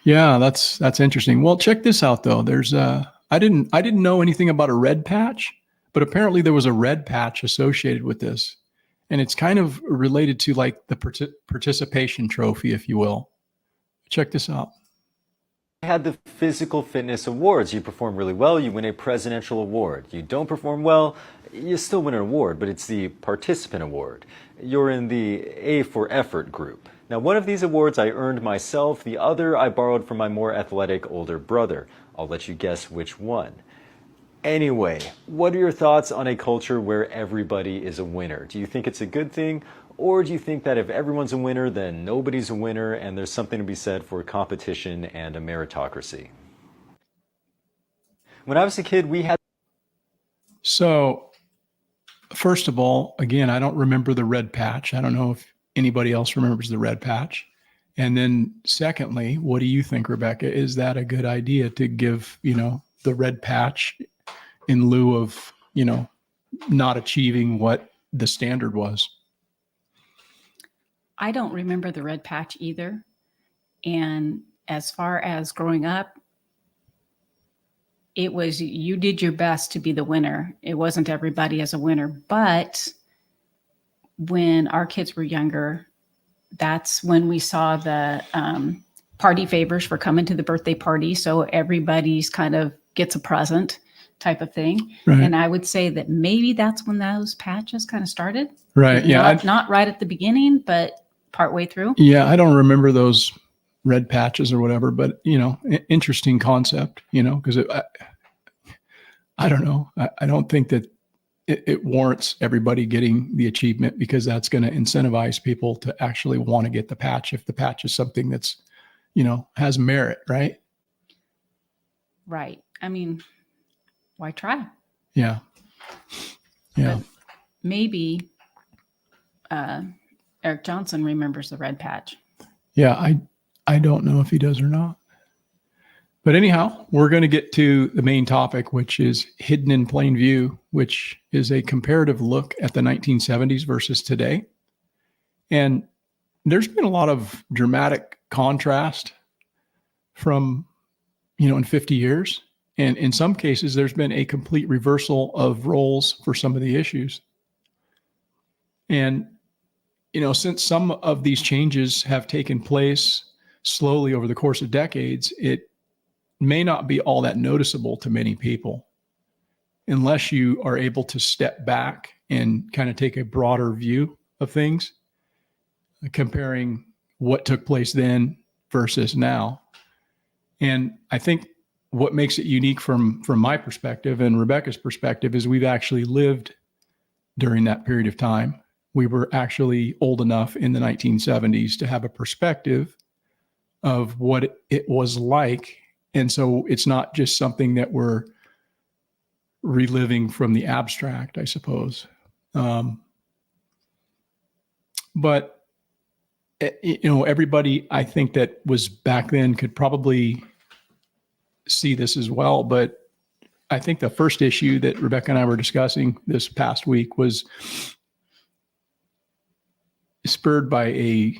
Yeah, that's interesting. Well, check this out though. There's I didn't know anything about a red patch, but apparently there was a red patch associated with this. And it's kind of related to the participation trophy, if you will. Check this out. Had the physical fitness awards. You perform really well, you win a presidential award. You don't perform well, you still win an award, but it's the participant award. You're in the A for effort group. Now, one of these awards I earned myself, the other I borrowed from my more athletic older brother. I'll let you guess which one. Anyway, what are your thoughts on a culture where everybody is a winner? Do you think it's a good thing? Or do you think that if everyone's a winner, then nobody's a winner and there's something to be said for competition and a meritocracy? When I was a kid, we had... So, first of all, again, I don't remember the red patch. I don't know if anybody else remembers the red patch. And then secondly, what do you think, Rebecca? Is that a good idea to give, the red patch in lieu of, not achieving what the standard was? I don't remember the red patch either. And as far as growing up, it was you did your best to be the winner. It wasn't everybody as a winner. But when our kids were younger, that's when we saw the party favors for coming to the birthday party. So everybody's kind of gets a present type of thing. Right. And I would say that maybe that's when those patches kind of started. Right. Yeah. Not right at the beginning, but partway through. Yeah. I don't remember those red patches or whatever, but interesting concept, because I don't know. I don't think that it warrants everybody getting the achievement, because that's going to incentivize people to actually want to get the patch if the patch is something that's, has merit, right? Right. I mean, why try? Yeah. Yeah. But maybe Eric Johnson remembers the red patch. Yeah. I don't know if he does or not. But anyhow, we're going to get to the main topic, which is hidden in plain view, which is a comparative look at the 1970s versus today. And there's been a lot of dramatic contrast from, in 50 years. And in some cases, there's been a complete reversal of roles for some of the issues. And, since some of these changes have taken place slowly over the course of decades, it may not be all that noticeable to many people unless you are able to step back and kind of take a broader view of things, comparing what took place then versus now. And I think what makes it unique from my perspective and Rebecca's perspective is we've actually lived during that period of time. We were actually old enough in the 1970s to have a perspective of what it was like. And so it's not just something that we're reliving from the abstract, I suppose. But everybody I think that was back then could probably see this as well. But I think the first issue that Rebecca and I were discussing this past week was spurred by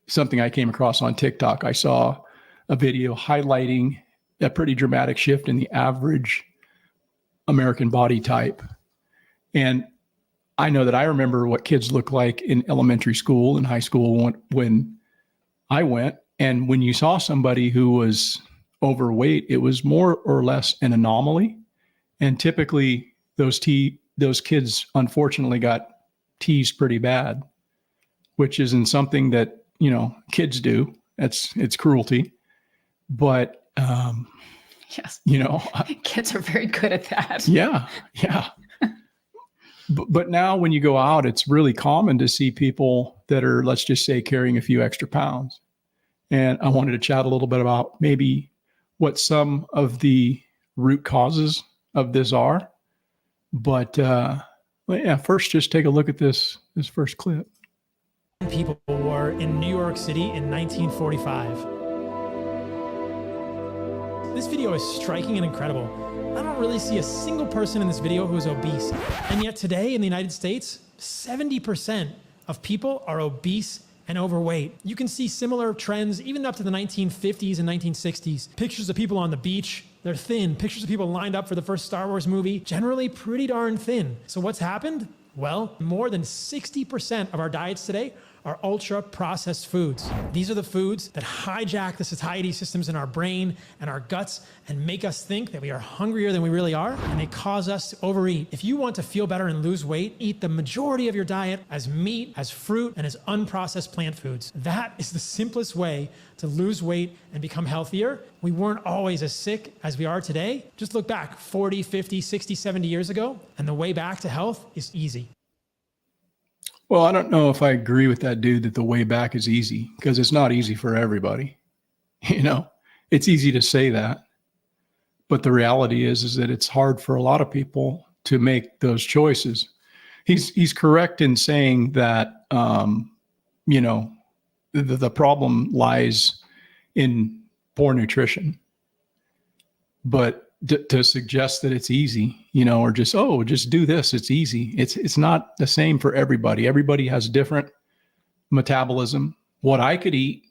something I came across on TikTok. I saw a video highlighting a pretty dramatic shift in the average American body type. And I know that I remember what kids look like in elementary school and high school when I went. And when you saw somebody who was overweight, it was more or less an anomaly. And typically those kids unfortunately got teased pretty bad, which isn't something that, kids do. It's cruelty. But, yes, kids are very good at that. Yeah. But now when you go out, it's really common to see people that are, let's just say, carrying a few extra pounds. And I wanted to chat a little bit about maybe what some of the root causes of this are. But first, just take a look at this first clip. People were in New York City in 1945. This video is striking and incredible. I don't really see a single person in this video who is obese. And yet today in the United States, 70% of people are obese and overweight. You can see similar trends even up to the 1950s and 1960s. Pictures of people on the beach, they're thin. Pictures of people lined up for the first Star Wars movie, generally pretty darn thin. So what's happened? Well, more than 60% of our diets today are ultra-processed foods. These are the foods that hijack the satiety systems in our brain and our guts and make us think that we are hungrier than we really are, and they cause us to overeat. If you want to feel better and lose weight, eat the majority of your diet as meat, as fruit, and as unprocessed plant foods. That is the simplest way to lose weight and become healthier. We weren't always as sick as we are today. Just look back 40, 50, 60, 70 years ago, and the way back to health is easy. Well, I don't know if I agree with that dude that the way back is easy, because it's not easy for everybody. It's easy to say that, but the reality is that it's hard for a lot of people to make those choices. He's correct in saying that, the problem lies in poor nutrition, but to suggest that it's easy, or just do this, it's easy. It's not the same for everybody. Everybody has different metabolism. What I could eat,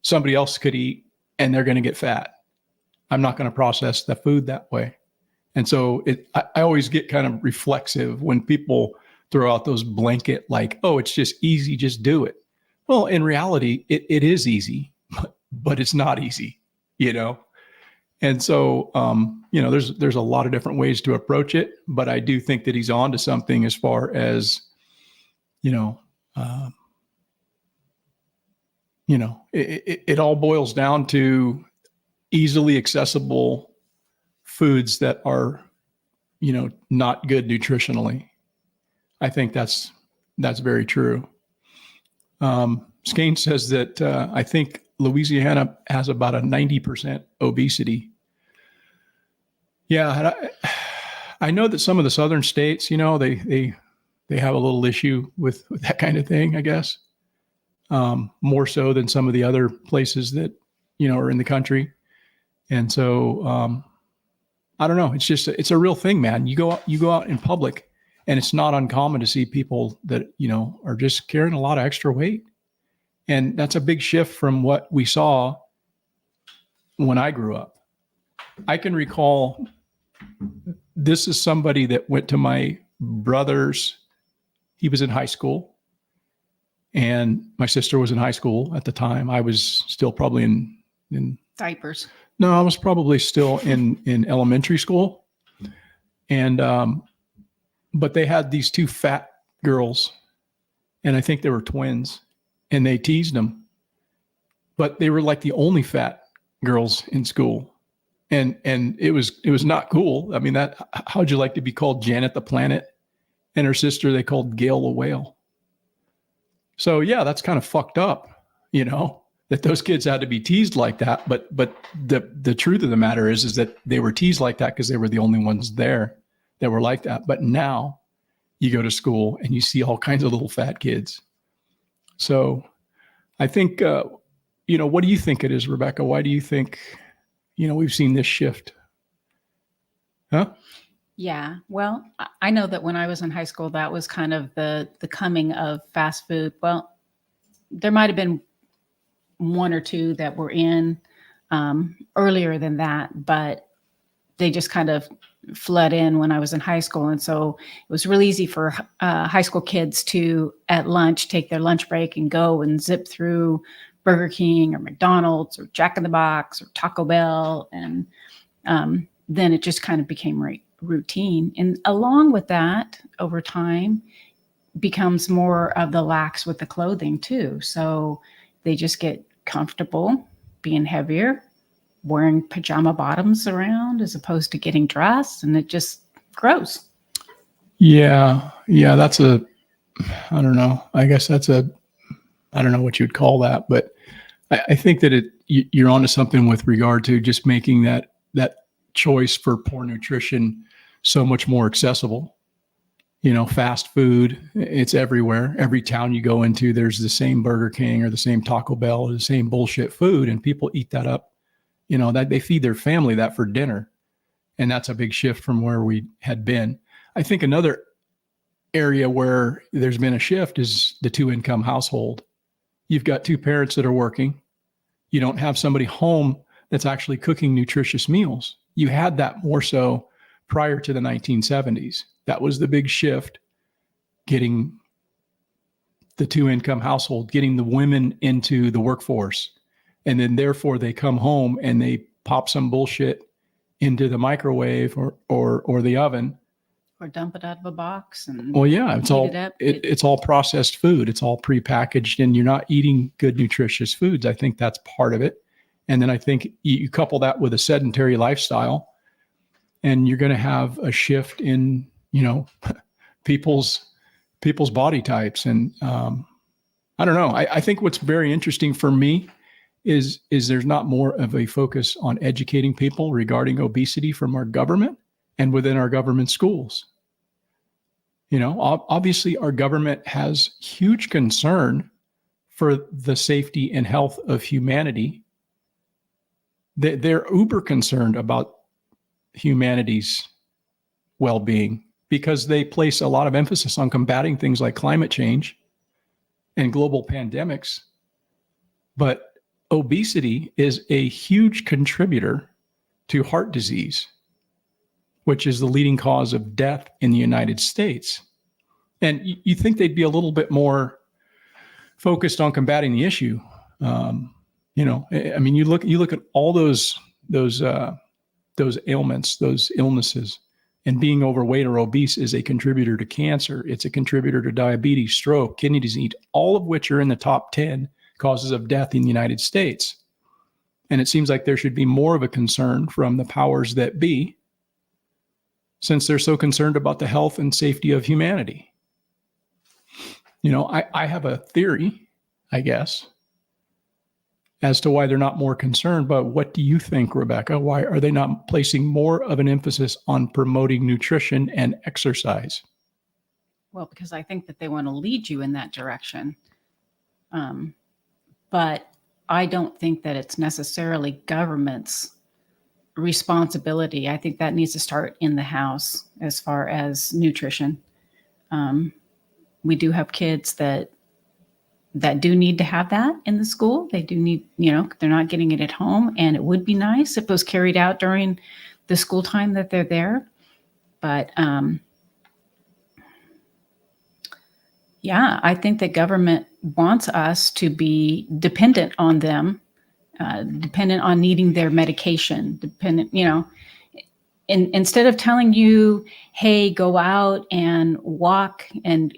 somebody else could eat, and they're going to get fat. I'm not going to process the food that way. And so I always get kind of reflexive when people throw out those blanket, like, oh, it's just easy, just do it. Well, in reality, it is easy, but it's not easy, And so, there's a lot of different ways to approach it, but I do think that he's on to something as far as, it all boils down to easily accessible foods that are, not good nutritionally. I think that's very true. Skane says that I think Louisiana has about a 90% obesity. Yeah, and I know that some of the southern states, they have a little issue with that kind of thing, I guess, more so than some of the other places that are in the country. And so I don't know. It's a real thing, man. You go out in public, and it's not uncommon to see people that are just carrying a lot of extra weight, and that's a big shift from what we saw when I grew up. I can recall this is somebody that went to my brother's. He was in high school, and my sister was in high school at the time. I was still probably in Diapers. no, I was probably still in elementary school. And but they had these two fat girls, and I think they were twins, and they teased them. But they were like the only fat girls in school. And it was not cool. I mean, how'd you like to be called Janet the Planet? And her sister they called Gail the Whale. So yeah, that's kind of fucked up, that those kids had to be teased like that. But the truth of the matter is that they were teased like that because they were the only ones there that were like that. But now you go to school and you see all kinds of little fat kids. So I think, what do you think it is, Rebecca? Why do you think, we've seen this shift? Huh? Yeah. Well, I know that when I was in high school, that was kind of the coming of fast food. Well, there might have been one or two that were in earlier than that, but they just kind of flood in when I was in high school. And so it was really easy for high school kids to, at lunch, take their lunch break and go and zip through Burger King or McDonald's or Jack in the Box or Taco Bell. And then it just kind of became routine. And along with that, over time, becomes more of the lax with the clothing too. So they just get comfortable being heavier, wearing pajama bottoms around as opposed to getting dressed, and it just grows. Yeah. That's I don't know. I guess I don't know what you'd call that, but I think that you're onto something with regard to just making that choice for poor nutrition so much more accessible. Fast food, it's everywhere. Every town you go into, there's the same Burger King or the same Taco Bell or the same bullshit food, and people eat that up. That they feed their family that for dinner. And that's a big shift from where we had been. I think another area where there's been a shift is the 2-income household. You've got two parents that are working. You don't have somebody home that's actually cooking nutritious meals. You had that more so prior to the 1970s. That was the big shift, getting the 2-income household, getting the women into the workforce. And then therefore they come home and they pop some bullshit into the microwave or the oven. Or dump it out of a box and it's all processed food. It's all prepackaged, and you're not eating good nutritious foods. I think that's part of it. And then I think you couple that with a sedentary lifestyle, and you're going to have a shift in, people's body types. And I don't know. I think what's very interesting for me is there's not more of a focus on educating people regarding obesity from our government and within our government schools. Obviously our government has huge concern for the safety and health of humanity. They're uber concerned about humanity's well-being because they place a lot of emphasis on combating things like climate change and global pandemics. But obesity is a huge contributor to heart disease, which is the leading cause of death in the United States. And you think they'd be a little bit more focused on combating the issue. You look at all those ailments, those illnesses, and being overweight or obese is a contributor to cancer. It's a contributor to diabetes, stroke, kidney disease, all of which are in the top 10 causes of death in the United States. And it seems like there should be more of a concern from the powers that be, since they're so concerned about the health and safety of humanity. I have a theory, I guess. as to why they're not more concerned. But what do you think, Rebecca? Why are they not placing more of an emphasis on promoting nutrition and exercise? Well, because I think that they want to lead you in that direction. But I don't think that it's necessarily government's responsibility. I think that needs to start in the house as far as nutrition. We do have kids that do need to have that in the school. They do need, they're not getting it at home, and it would be nice if it was carried out during the school time that they're there. But yeah, I think that government wants us to be dependent on them, dependent on needing their medication, instead of telling you, hey, go out and walk and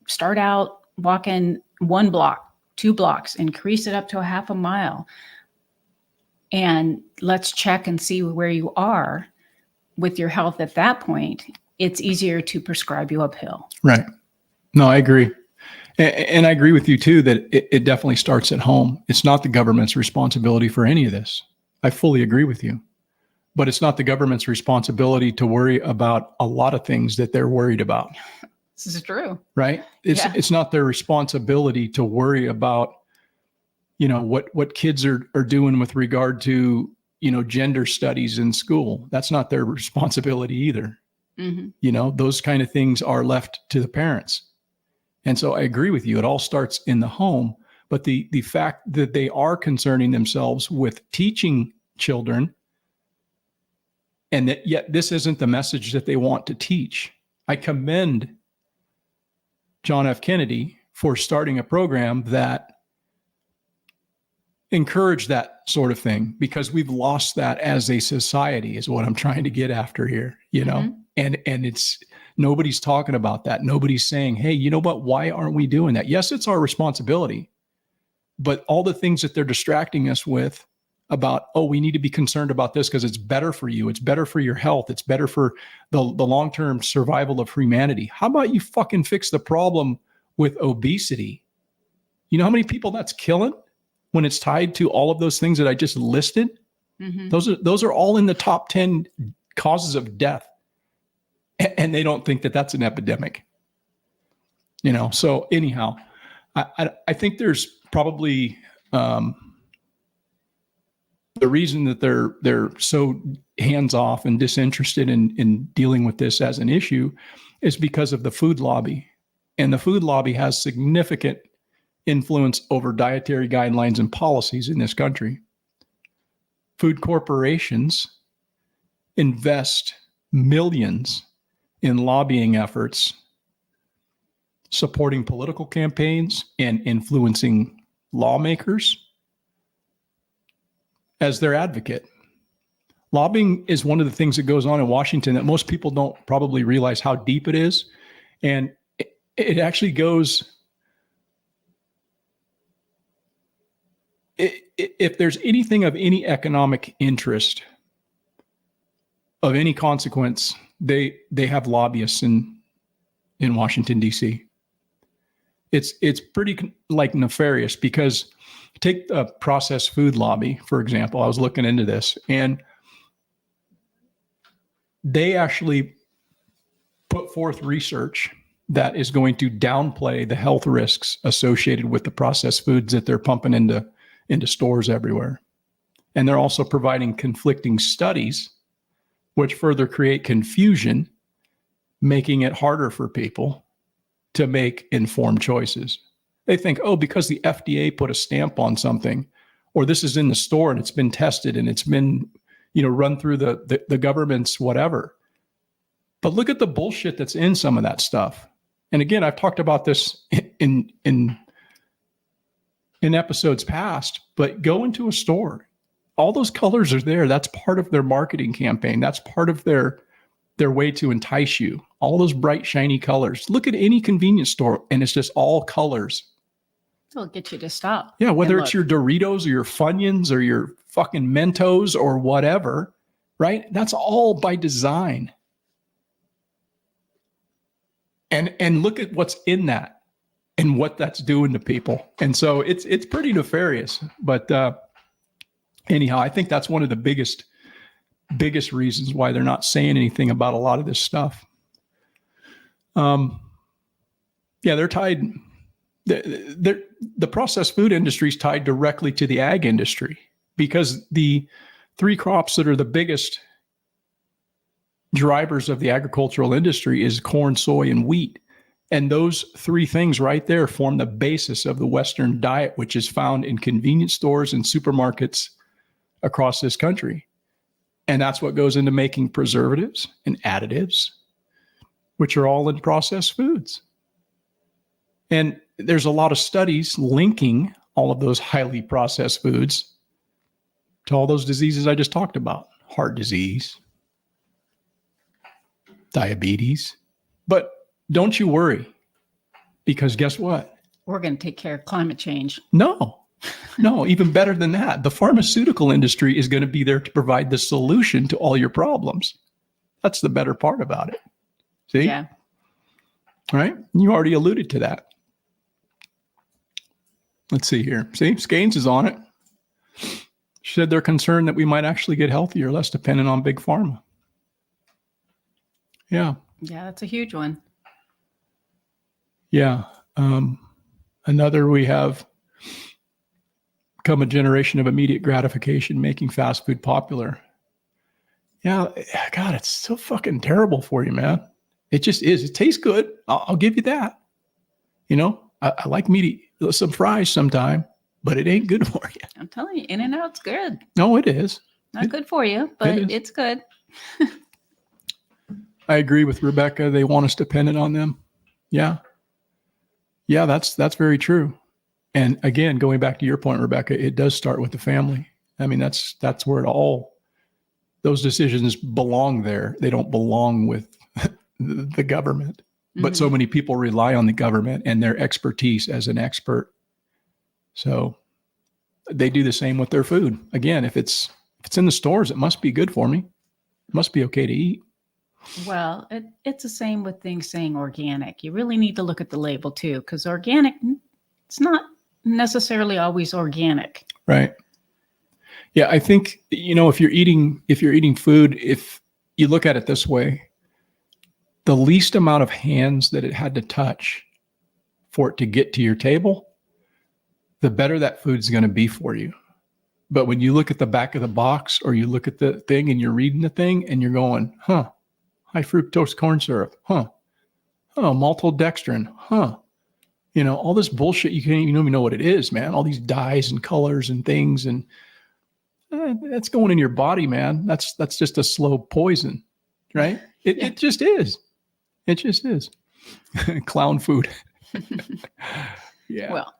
start out walking 1 block, 2 blocks, increase it up to a half a mile. And let's check and see where you are with your health at that point. It's easier to prescribe you a pill. Right. No, I agree. And I agree with you too, that it definitely starts at home. It's not the government's responsibility for any of this. I fully agree with you, but it's not the government's responsibility to worry about a lot of things that they're worried about. This is true. Right. It's not their responsibility to worry about, what kids are doing with regard to, gender studies in school. That's not their responsibility either. Mm-hmm. Those kind of things are left to the parents. And so I agree with you. It all starts in the home, but the fact that they are concerning themselves with teaching children, and that yet this isn't the message that they want to teach. I commend John F. Kennedy for starting a program that encouraged that sort of thing, because we've lost that as a society, is what I'm trying to get after here, mm-hmm. And it's, nobody's talking about that. Nobody's saying, hey, you know what? Why aren't we doing that? Yes, it's our responsibility, but all the things that they're distracting us with about, oh, we need to be concerned about this because it's better for you. It's better for your health. It's better for the long-term survival of humanity. How about you fucking fix the problem with obesity? You know how many people that's killing when it's tied to all of those things that I just listed? Mm-hmm. Those are all in the top 10 causes of death. And they don't think that that's an epidemic. So anyhow, I think there's probably the reason that they're so hands-off and disinterested in dealing with this as an issue is because of the food lobby. And the food lobby has significant influence over dietary guidelines and policies in this country. Food corporations invest millions in lobbying efforts, supporting political campaigns and influencing lawmakers as their advocate. Lobbying is one of the things that goes on in Washington that most people don't probably realize how deep it is. And it actually goes, if there's anything of any economic interest of any consequence, they have lobbyists in Washington, D.C. It's pretty nefarious, because take the processed food lobby, for example. I was looking into this, and they actually put forth research that is going to downplay the health risks associated with the processed foods that they're pumping into stores everywhere. And they're also providing conflicting studies, which further create confusion, making it harder for people to make informed choices. They think, oh, because the FDA put a stamp on something, or this is in the store and it's been tested and it's been, run through the government's whatever. But look at the bullshit that's in some of that stuff. And again, I've talked about this in episodes past, but go into a store. All those colors are there. That's part of their marketing campaign. That's part of their way to entice you. All those bright, shiny colors. Look at any convenience store, and it's just all colors. It'll get you to stop. Yeah, whether it's your Doritos or your Funyuns or your fucking Mentos or whatever, right? That's all by design. And look at what's in that. and what that's doing to people. And so it's pretty nefarious. But anyhow, I think that's one of the biggest reasons why they're not saying anything about a lot of this stuff. Yeah, they're tied. The processed food industry is tied directly to the ag industry, because the three crops that are the biggest drivers of the agricultural industry is corn, soy, and wheat. And those three things right there form the basis of the Western diet, which is found in convenience stores and supermarkets across this country. And that's what goes into making preservatives and additives, which are all in processed foods. And there's a lot of studies linking all of those highly processed foods to all those diseases I just talked about: heart disease, diabetes. But don't you worry, because guess what? We're going to take care of climate change. No, even better than that. The pharmaceutical industry is going to be there to provide the solution to all your problems. That's the better part about it. See? Yeah. All right. You already alluded to that. Let's see here. See, Skanes is on it. She said they're concerned that we might actually get healthier, less dependent on big pharma. Yeah. Yeah, that's a huge one. Yeah. Another, we have come a generation of immediate gratification, making fast food popular. Yeah. God, it's so fucking terrible for you, man. It just is. It tastes good. I'll give you that. You know, I like some fries sometime, but it ain't good for you. I'm telling you, In-N-Out's good. No, it is. Not good for you, but is. it's good. I agree with Rebecca. They want us dependent on them. Yeah. Yeah, that's very true. And again, going back to your point, Rebecca, it does start with the family. I mean, that's where those decisions belong there. They don't belong with the government. But so many people rely on the government and their expertise as an expert. So they do the same with their food. Again, if it's in the stores, it must be good for me. It must be okay to eat. Well, it's the same with things saying organic. You really need to look at the label too, because organic, it's not necessarily always organic. Right. Yeah, I think, if you're eating food, if you look at it this way, the least amount of hands that it had to touch for it to get to your table, the better that food's going to be for you. But when you look at the back of the box, or you look at the thing and you're reading the thing and you're going, high fructose corn syrup, maltodextrin, all this bullshit, you don't even know what it is, man. All these dyes and colors and things, and that's going in your body, man. That's just a slow poison, right? It just is. It just is. Clown food. Yeah. Well,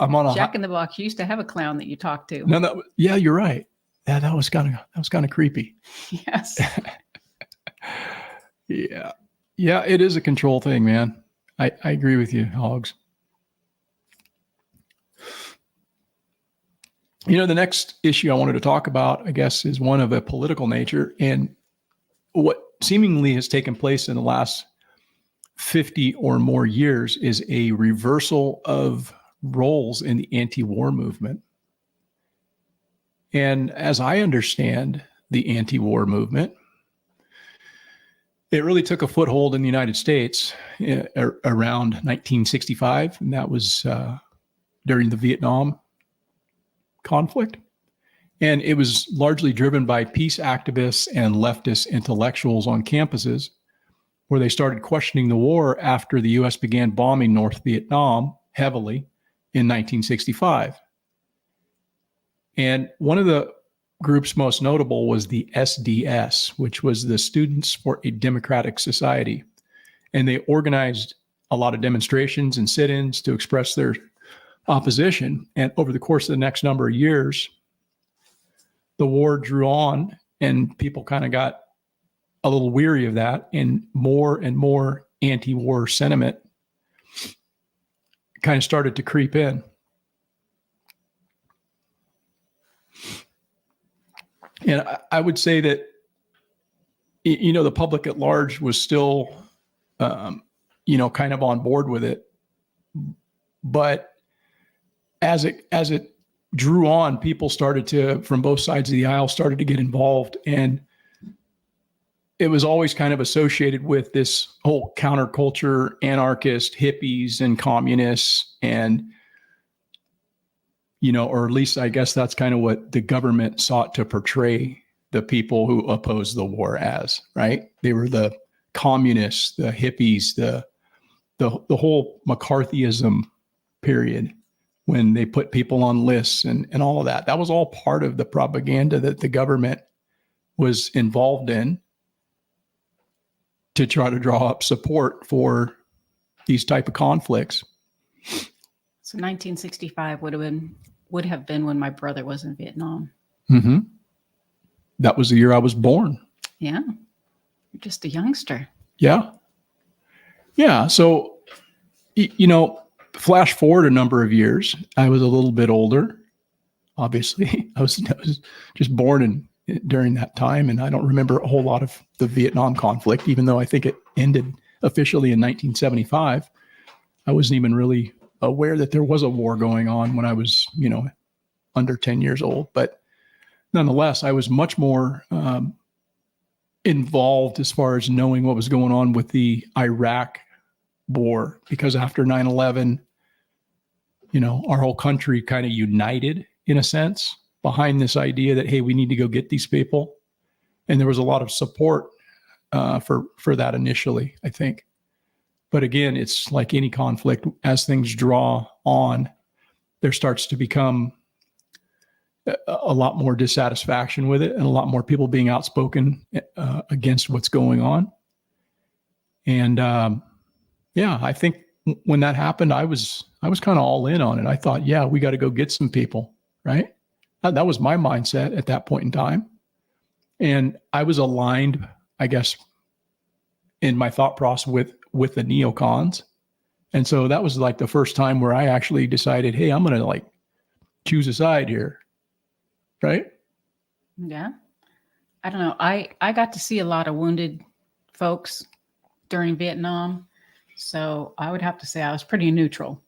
I'm on a Jack in the Box used to have a clown that you talked to. No, yeah, you're right. Yeah, that was kind of creepy. Yes. Yeah. Yeah, it is a control thing, man. I agree with you, Hogs. The next issue I wanted to talk about, I guess, is one of a political nature, and what seemingly has taken place in the last 50 or more years is a reversal of roles in the anti-war movement. And as I understand the anti-war movement, it really took a foothold in the United States around 1965, and that was during the Vietnam conflict. And it was largely driven by peace activists and leftist intellectuals on campuses, where they started questioning the war after the U.S. began bombing North Vietnam heavily in 1965. And one of the groups most notable was the SDS, which was the Students for a Democratic Society. And they organized a lot of demonstrations and sit-ins to express their opposition. And over the course of the next number of years, the war drew on, and people kind of got a little weary of that, and more anti-war sentiment kind of started to creep in. And I would say that, the public at large was still, kind of on board with it. But as it drew on, people started to, from both sides of the aisle, started to get involved. And it was always kind of associated with this whole counterculture, anarchist, hippies, and communists. And, or at least I guess that's kind of what the government sought to portray the people who opposed the war as, right? They were the communists, the hippies, the whole McCarthyism period, when they put people on lists and all of that. That was all part of the propaganda that the government was involved in to try to draw up support for these type of conflicts. So 1965 would have been when my brother was in Vietnam. Mm-hmm. That was the year I was born. Yeah. You're just a youngster. Yeah. Yeah. So, flash forward a number of years, I was a little bit older. Obviously, I was just born during that time, and I don't remember a whole lot of the Vietnam conflict, even though I think it ended officially in 1975. I wasn't even really aware that there was a war going on when I was, under 10 years old. But nonetheless, I was much more involved as far as knowing what was going on with the Iraq war, because after 9/11, our whole country kind of united in a sense behind this idea that, hey, we need to go get these people. And there was a lot of support for that initially, I think. But again, it's like any conflict, as things draw on, there starts to become a lot more dissatisfaction with it, and a lot more people being outspoken against what's going on. And I think when that happened, I was kind of all in on it. I thought, yeah, we got to go get some people, right? That was my mindset at that point in time. And I was aligned, I guess, in my thought process with the neocons. And so that was like the first time where I actually decided, hey, I'm going to like choose a side here. Right? Yeah. I don't know. I got to see a lot of wounded folks during Vietnam. So I would have to say I was pretty neutral.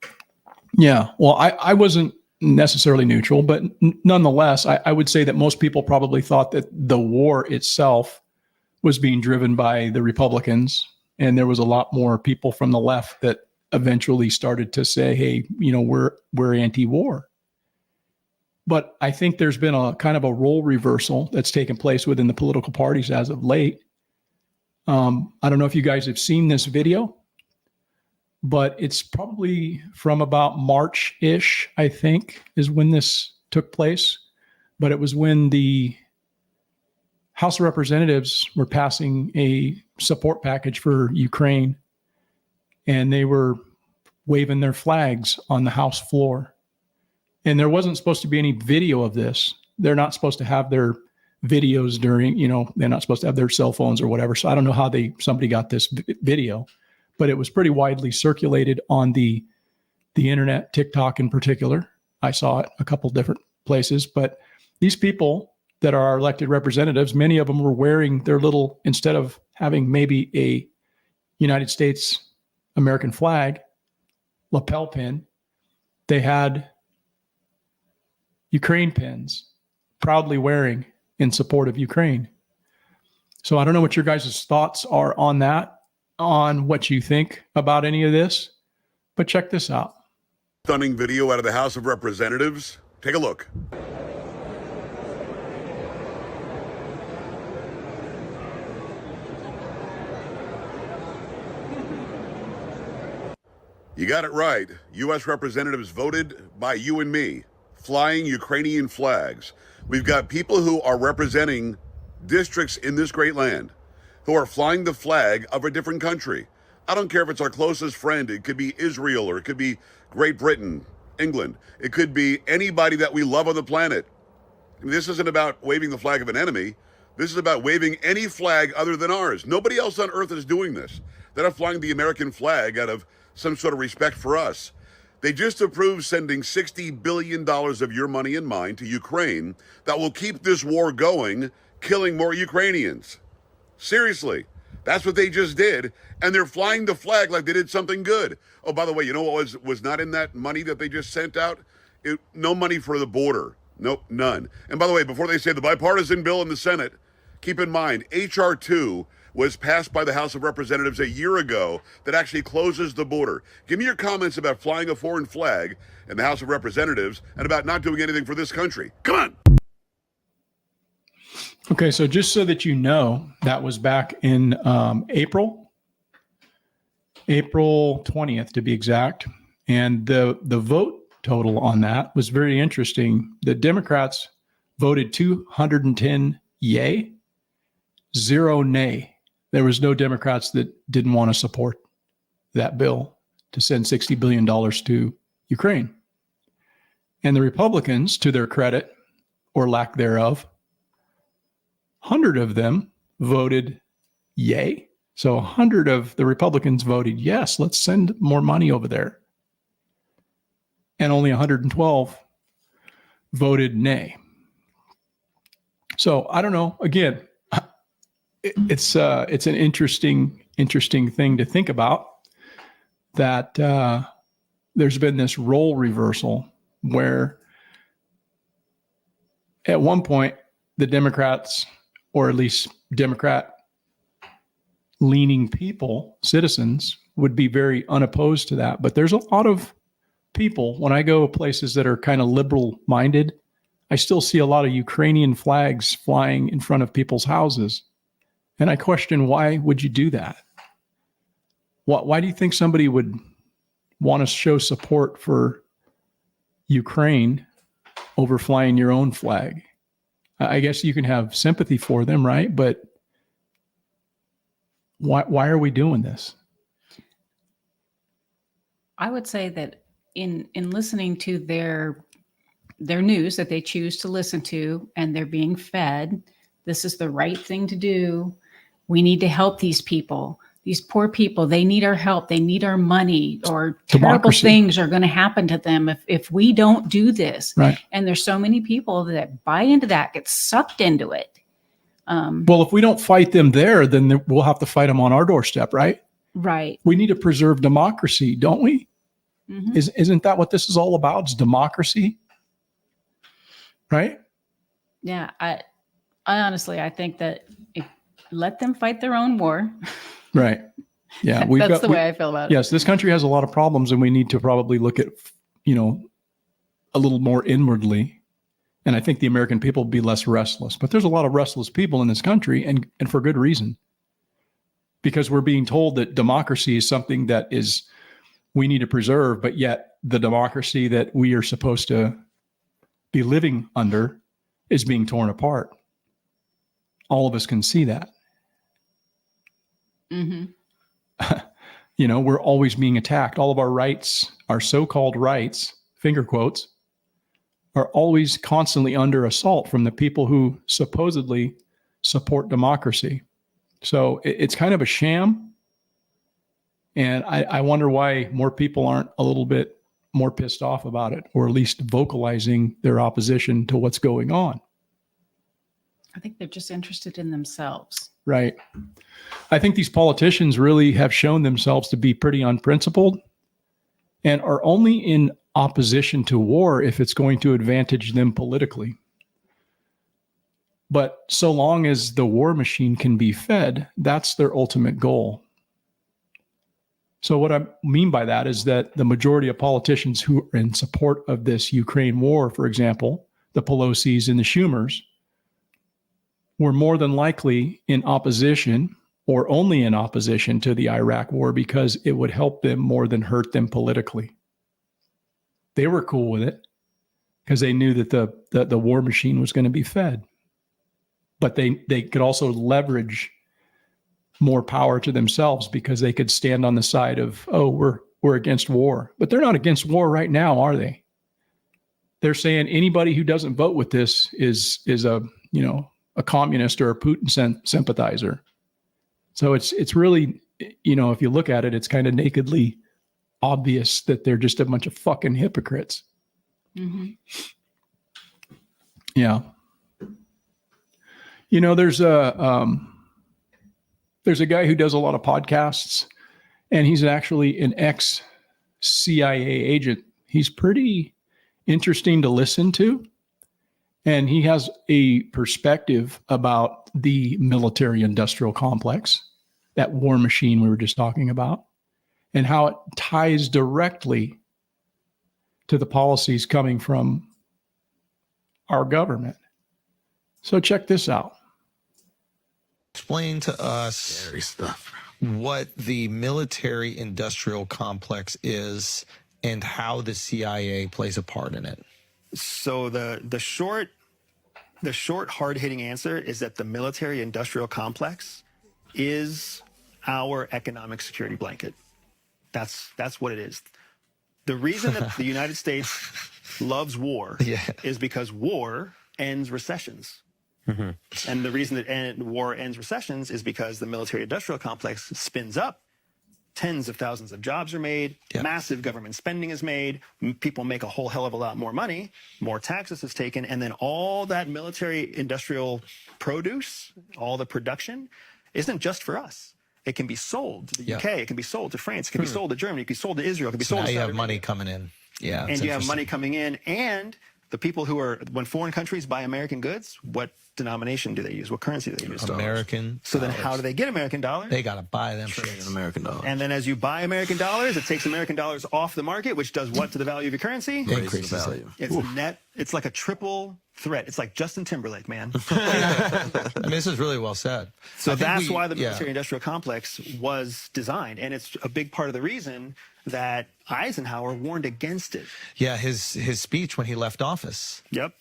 Yeah. Well, I wasn't necessarily neutral, but nonetheless, I would say that most people probably thought that the war itself was being driven by the Republicans. And there was a lot more people from the left that eventually started to say, hey, we're anti-war. But I think there's been a kind of a role reversal that's taken place within the political parties as of late. I don't know if you guys have seen this video, but it's probably from about March-ish, I think, is when this took place. But it was when the House of Representatives were passing a support package for Ukraine, and they were waving their flags on the House floor. And there wasn't supposed to be any video of this. They're not supposed to have their videos during, they're not supposed to have their cell phones or whatever. So I don't know how somebody got this video, but it was pretty widely circulated on the internet, TikTok in particular. I saw it a couple different places, but these people that are our elected representatives, many of them were wearing their little, instead of having maybe a United States American flag lapel pin, they had Ukraine pins, proudly wearing in support of Ukraine. So I don't know what your guys' thoughts are on that, on what you think about any of this, but check this out. Stunning video out of the House of Representatives. Take a look. You got it right. U.S. representatives voted by you and me, flying Ukrainian flags. We've got people who are representing districts in this great land who are flying the flag of a different country. I don't care if it's our closest friend. It could be Israel, or it could be Great Britain, England. It could be anybody that we love on the planet. I mean, this isn't about waving the flag of an enemy. This is about waving any flag other than ours. Nobody else on earth is doing this. They're not flying the American flag out of some sort of respect for us. They just approved sending $60 billion of your money and mine to Ukraine that will keep this war going, killing more Ukrainians. Seriously, That's what they just did. And they're flying the flag like they did something good. Oh, by the way, you know what was not in that money that they just sent out? No money for the border. Nope, none. And by the way, before they say the bipartisan bill in the Senate, keep in mind, H.R. 2 was passed by the House of Representatives a year ago that actually closes the border. Give me your comments about flying a foreign flag in the House of Representatives and about not doing anything for this country. Come on. Okay, so just so that you know, that was back in April 20th to be exact. And the vote total on that was very interesting. The Democrats voted 210 yay, 0 nay. There was no Democrats that didn't want to support that bill to send $60 billion to Ukraine. And the Republicans, to their credit or lack thereof, 100 of them voted yay. So 100 of the Republicans voted yes, let's send more money over there. And only 112 voted nay. So I don't know. Again, it's an interesting thing to think about, that there's been this role reversal where at one point the Democrats, or at least Democrat leaning people, citizens, would be very unopposed to that. But there's a lot of people, when I go places that are kind of liberal minded, I still see a lot of Ukrainian flags flying in front of people's houses. And I question, why would you do that? Why do you think somebody would want to show support for Ukraine over flying your own flag? I guess you can have sympathy for them, right? But why are we doing this? I would say that in listening to their news that they choose to listen to, and they're being fed, this is the right thing to do. We need to help these people. These poor people, they need our help. They need our money, or terrible Democracy. things are going to happen to them if we don't do this. Right. And there's so many people that buy into that, get sucked into it. Well, if we don't fight them there, then we'll have to fight them on our doorstep, right? Right. We need to preserve democracy, don't we? Mm-hmm. Isn't that what this is all about? It's democracy, right? Yeah. I honestly, I think that let them fight their own war. Right. Yeah. That's the way I feel about it. Yes, this country has a lot of problems, and we need to probably look at, a little more inwardly. And I think the American people will be less restless. But there's a lot of restless people in this country, and for good reason. Because we're being told that democracy is something that we need to preserve, but yet the democracy that we are supposed to be living under is being torn apart. All of us can see that. Mm-hmm. We're always being attacked. All of our rights, our so-called rights, finger quotes, are always constantly under assault from the people who supposedly support democracy. So it's kind of a sham. And I wonder why more people aren't a little bit more pissed off about it, or at least vocalizing their opposition to what's going on. I think they're just interested in themselves. Right. I think these politicians really have shown themselves to be pretty unprincipled, and are only in opposition to war if it's going to advantage them politically. But so long as the war machine can be fed, that's their ultimate goal. So what I mean by that is that the majority of politicians who are in support of this Ukraine war, for example, the Pelosi's and the Schumers, were more than likely in opposition, or only in opposition, to the Iraq war because it would help them more than hurt them politically. They were cool with it because they knew that the war machine was going to be fed. But they could also leverage more power to themselves because they could stand on the side of, we're against war. But they're not against war right now, are they? They're saying anybody who doesn't vote with this is a communist or a Putin sympathizer. So it's really, if you look at it, it's kind of nakedly obvious that they're just a bunch of fucking hypocrites. Mm-hmm. Yeah. There's there's a guy who does a lot of podcasts, and he's actually an ex-CIA agent. He's pretty interesting to listen to, and he has a perspective about the military-industrial complex, that war machine we were just talking about, and how it ties directly to the policies coming from our government. So check this out. Explain to us Scary stuff. what the military industrial complex is and how the CIA plays a part in it. So the short hard-hitting answer is that the military industrial complex is our economic security blanket. That's what it is. The reason that the United States loves war is because war ends recessions. And the reason that war ends recessions is because the military industrial complex spins up. Tens of thousands of jobs are made, massive government spending is made, people make a whole hell of a lot more money, more taxes is taken, and then all that military industrial produce, all the production, isn't just for us. It can be sold to the UK, it can be sold to France, it can be sold to Germany, it can be sold to Israel, it can be sold to you Saudi have money Arabia. coming in. Yeah. And you have money coming in, and the people who are, when foreign countries buy American goods, what denomination do they use? What currency do they use? American. So then how do they get American dollars? They got to buy them shit. American dollars. And then as you buy American dollars, it takes American dollars off the market, which does what to the value of your currency? Increases the value. It's net. It's like a triple threat. It's like Justin Timberlake, man. I mean, this is really well said. So that's why the military industrial complex was designed. And it's a big part of the reason that Eisenhower warned against it. Yeah, his speech when he left office. Yep.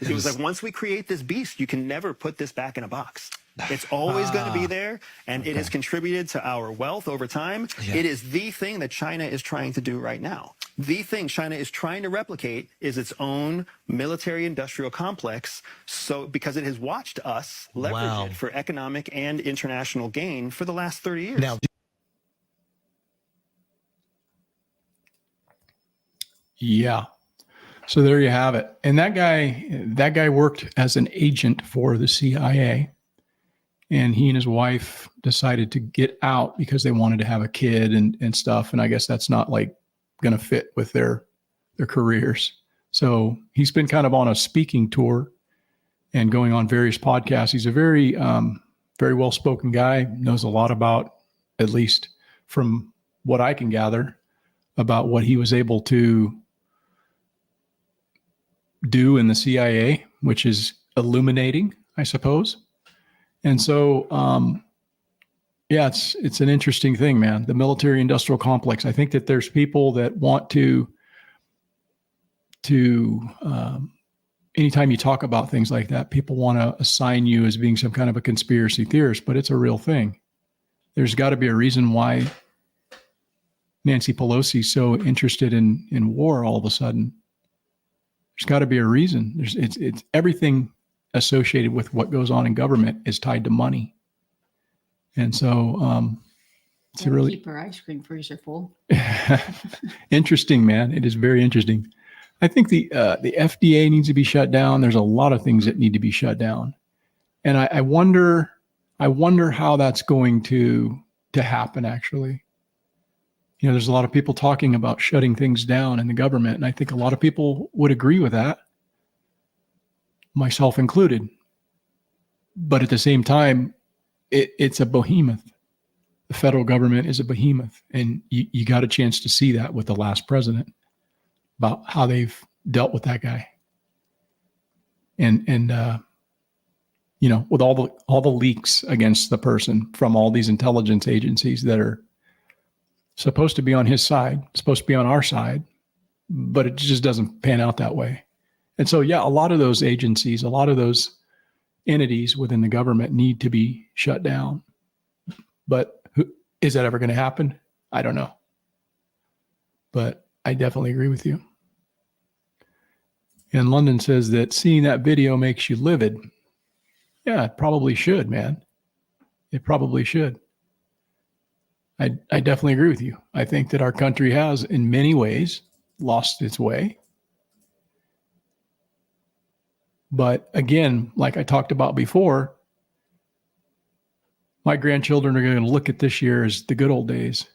He was like, once we create this beast, you can never put this back in a box. It's always going to be there, and it has contributed to our wealth over time. It is the thing that China is trying to do right now. The thing China is trying to replicate is its own military-industrial complex, so because it has watched us leverage it for economic and international gain for the last 30 years. Now, Yeah. So there you have it. And that guy worked as an agent for the CIA. And he and his wife decided to get out because they wanted to have a kid and stuff. And I guess that's not like going to fit with their careers. So he's been kind of on a speaking tour and going on various podcasts. He's a very, very well-spoken guy, knows a lot about, at least from what I can gather, about what he was able to do in the CIA, which is illuminating, I suppose. And so, it's an interesting thing, man. The military industrial complex. I think that there's people that want to anytime you talk about things like that, people want to assign you as being some kind of a conspiracy theorist, but it's a real thing. There's got to be a reason why Nancy Pelosi's so interested in war all of a sudden. There's got to be a reason. It's everything associated with what goes on in government is tied to money. And so it's really keep our ice cream freezer full. interesting, man. It is very interesting. I think the FDA needs to be shut down. There's a lot of things that need to be shut down. And I wonder how that's going to happen, actually. You know, there's a lot of people talking about shutting things down in the government, and I think a lot of people would agree with that, myself included. But at the same time, it's a behemoth. The federal government is a behemoth, and you got a chance to see that with the last president about how they've dealt with that guy, and you know, with all the leaks against the person from all these intelligence agencies that are supposed to be on his side, supposed to be on our side, but it just doesn't pan out that way. And so, yeah, a lot of those agencies, a lot of those entities within the government need to be shut down. But is that ever going to happen? I don't know. But I definitely agree with you. And London says that seeing that video makes you livid. Yeah, it probably should, man. It probably should. I definitely agree with you. I think that our country has, in many ways, lost its way. But again, like I talked about before, My grandchildren are going to look at this year as the good old days.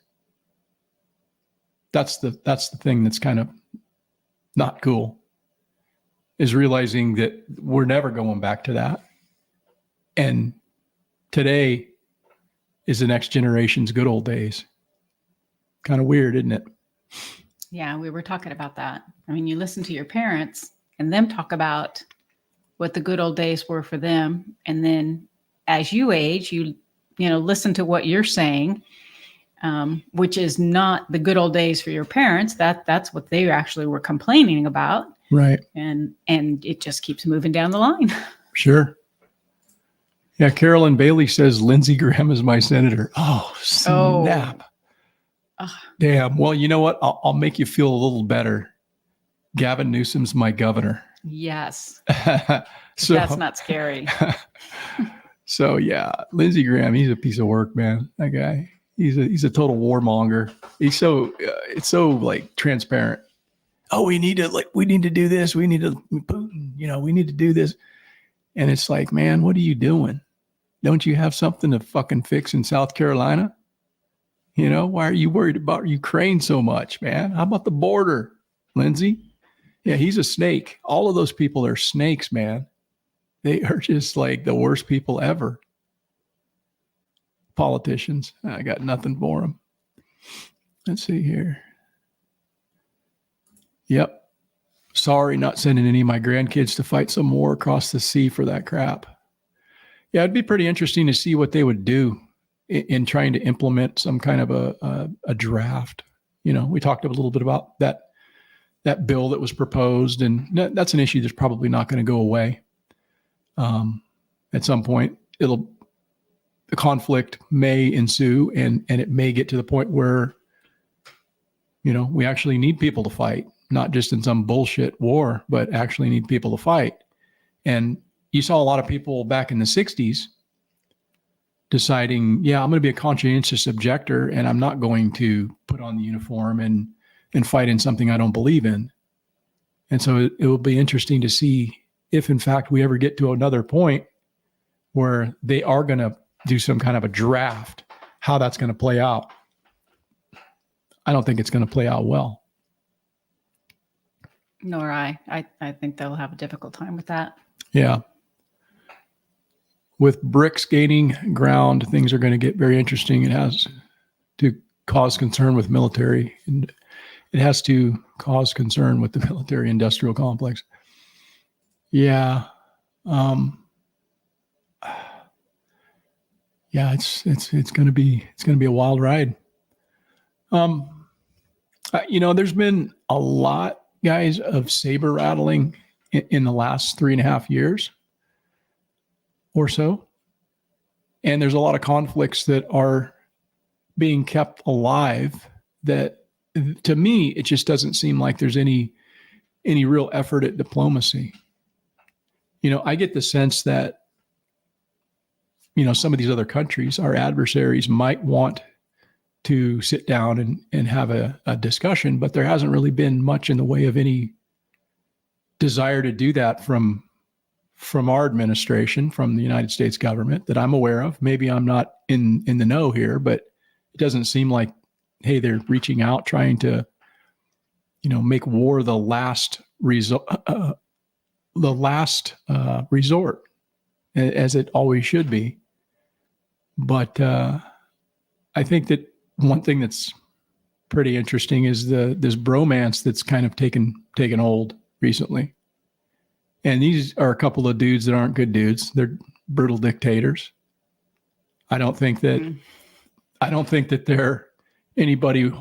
That's the thing that's kind of not cool, is realizing that we're never going back to that. And today is the next generation's good old days. Kind of weird, isn't it? Yeah, we were talking about that. I mean, you listen to your parents and them talk about what the good old days were for them. And then as you age, you listen to what you're saying, which is not the good old days for your parents. That's what they actually were complaining about. Right. And it just keeps moving down the line. Sure. Yeah, Carolyn Bailey says Lindsey Graham is my senator. Oh, snap. Oh. Damn. Well, you know what? I'll make you feel a little better. Gavin Newsom's my governor. Yes. So that's not scary. So yeah, Lindsey Graham, he's a piece of work, man. That guy, he's a total warmonger. He's so it's so like transparent. Oh, we need to do this. We need to Putin. We need to do this. And it's like, man, what are you doing? Don't you have something to fucking fix in South Carolina? Why are you worried about Ukraine so much, man? How about the border, Lindsey? Yeah, he's a snake. All of those people are snakes, man. They are just like the worst people ever. Politicians. I got nothing for them. Let's see here. Yep. Sorry, not sending any of my grandkids to fight some war across the sea for that crap. Yeah, it'd be pretty interesting to see what they would do in trying to implement some kind of a draft. We talked a little bit about that bill that was proposed, and that's an issue that's probably not going to go away. At some point, the conflict may ensue, and it may get to the point where, we actually need people to fight, not just in some bullshit war, but actually need people to fight. And you saw a lot of people back in the 60s deciding, yeah, I'm going to be a conscientious objector, and I'm not going to put on the uniform and fight in something I don't believe in. And so it will be interesting to see if, in fact, we ever get to another point where they are going to do some kind of a draft, how that's going to play out. I don't think it's going to play out well. Nor I. I think they'll have a difficult time with that. Yeah. With BRICS gaining ground, things are going to get very interesting. It has to cause concern with military, and it has to cause concern with the military industrial complex. Yeah. Yeah, it's going to be a wild ride. There's been a lot, guys, of saber rattling in the last 3.5 years or so. And there's a lot of conflicts that are being kept alive that, to me, it just doesn't seem like there's any real effort at diplomacy. I get the sense that, some of these other countries, our adversaries, might want to sit down and have a discussion, but there hasn't really been much in the way of any desire to do that from our administration, from the United States government, that I'm aware of. Maybe I'm not in the know here, but it doesn't seem like, hey, they're reaching out, trying to, make war the last resort, as it always should be. But I think that one thing that's pretty interesting is this bromance that's kind of taken hold recently. And these are a couple of dudes that aren't good dudes. They're brutal dictators. I don't think that they're anybody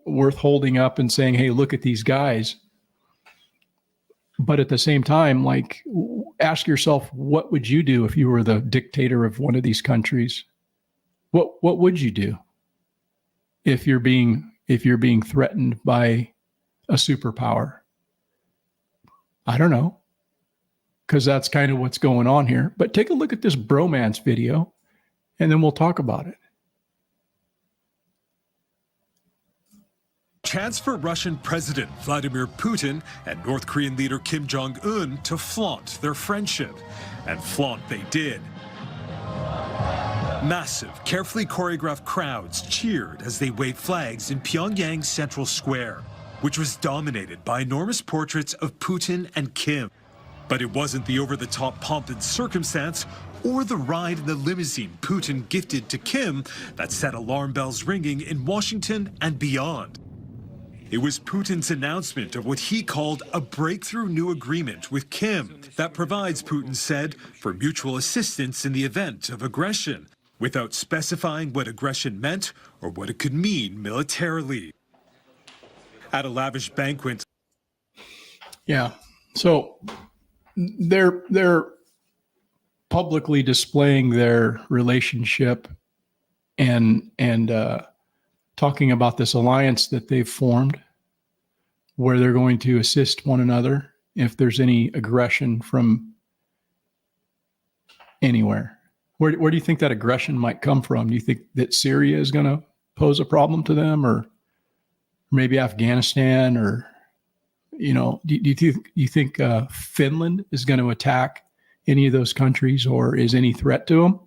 worth holding up and saying, hey, look at these guys. But at the same time, like, ask yourself, what would you do if you were the dictator of one of these countries? What would you do if you're being threatened by a superpower? I don't know, because that's kind of what's going on here. But take a look at this bromance video, and then we'll talk about it. Chance for Russian President Vladimir Putin and North Korean leader Kim Jong-un to flaunt their friendship. And flaunt they did. Massive, carefully choreographed crowds cheered as they waved flags in Pyongyang's central square, which was dominated by enormous portraits of Putin and Kim. But it wasn't the over-the-top pomp and circumstance or the ride in the limousine Putin gifted to Kim that set alarm bells ringing in Washington and beyond. It was Putin's announcement of what he called a breakthrough new agreement with Kim that provides, Putin said, for mutual assistance in the event of aggression, without specifying what aggression meant or what it could mean militarily. At a lavish banquet. Yeah. So they're publicly displaying their relationship and talking about this alliance that they've formed where they're going to assist one another if there's any aggression from anywhere. Where do you think that aggression might come from? Do you think that Syria is going to pose a problem to them, or maybe Afghanistan, or, do you think Finland is going to attack any of those countries, or is any threat to them?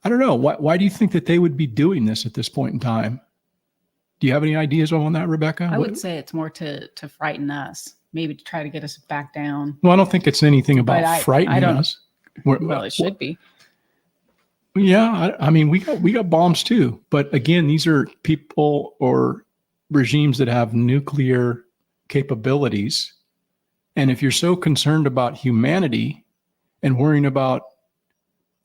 I don't know. Why do you think that they would be doing this at this point in time? Do you have any ideas on that, Rebecca? I would say it's more to frighten us, maybe to try to get us back down. Well, I don't think it's anything about frightening us. Well, it should be. Yeah, I mean, we got bombs too, but again, these are people or regimes that have nuclear capabilities, and if you're so concerned about humanity and worrying about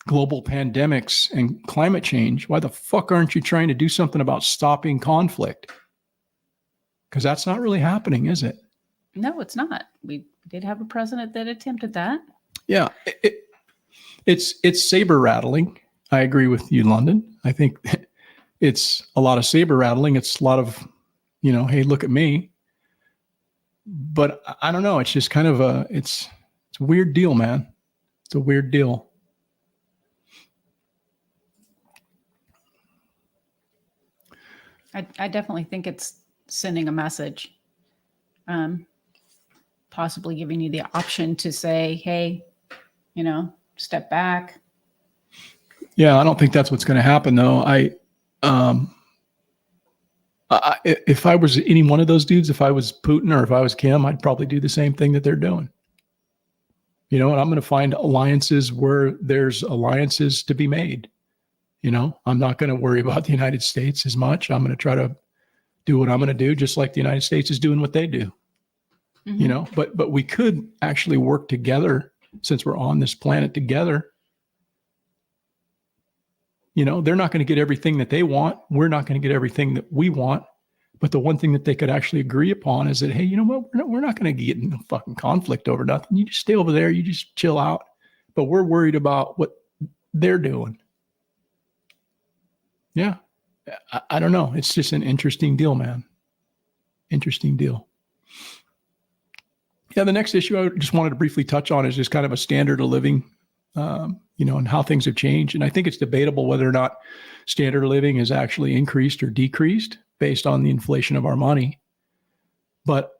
global pandemics and climate change, why the fuck aren't you trying to do something about stopping conflict? Because that's not really happening, is it? No, it's not. We did have a president that attempted that. Yeah, it's saber rattling. I agree with you, London. I think it's a lot of saber rattling. It's a lot of, hey, look at me. But I don't know. It's just kind of it's a weird deal, man. It's a weird deal. I definitely think it's sending a message, possibly giving you the option to say, hey, step back. Yeah, I don't think that's what's going to happen, though. If I was any one of those dudes, if I was Putin or if I was Kim, I'd probably do the same thing that they're doing. And I'm going to find alliances where there's alliances to be made. I'm not going to worry about the United States as much. I'm going to try to do what I'm going to do, just like the United States is doing what they do. Mm-hmm. But we could actually work together since we're on this planet together. They're not going to get everything that they want. We're not going to get everything that we want. But the one thing that they could actually agree upon is that, hey, you know what? We're not going to get in a fucking conflict over nothing. You just stay over there. You just chill out. But we're worried about what they're doing. Yeah. I don't know. It's just an interesting deal, man. Interesting deal. Yeah. The next issue I just wanted to briefly touch on is just kind of a standard of living, and how things have changed. And I think it's debatable whether or not standard of living is actually increased or decreased based on the inflation of our money. But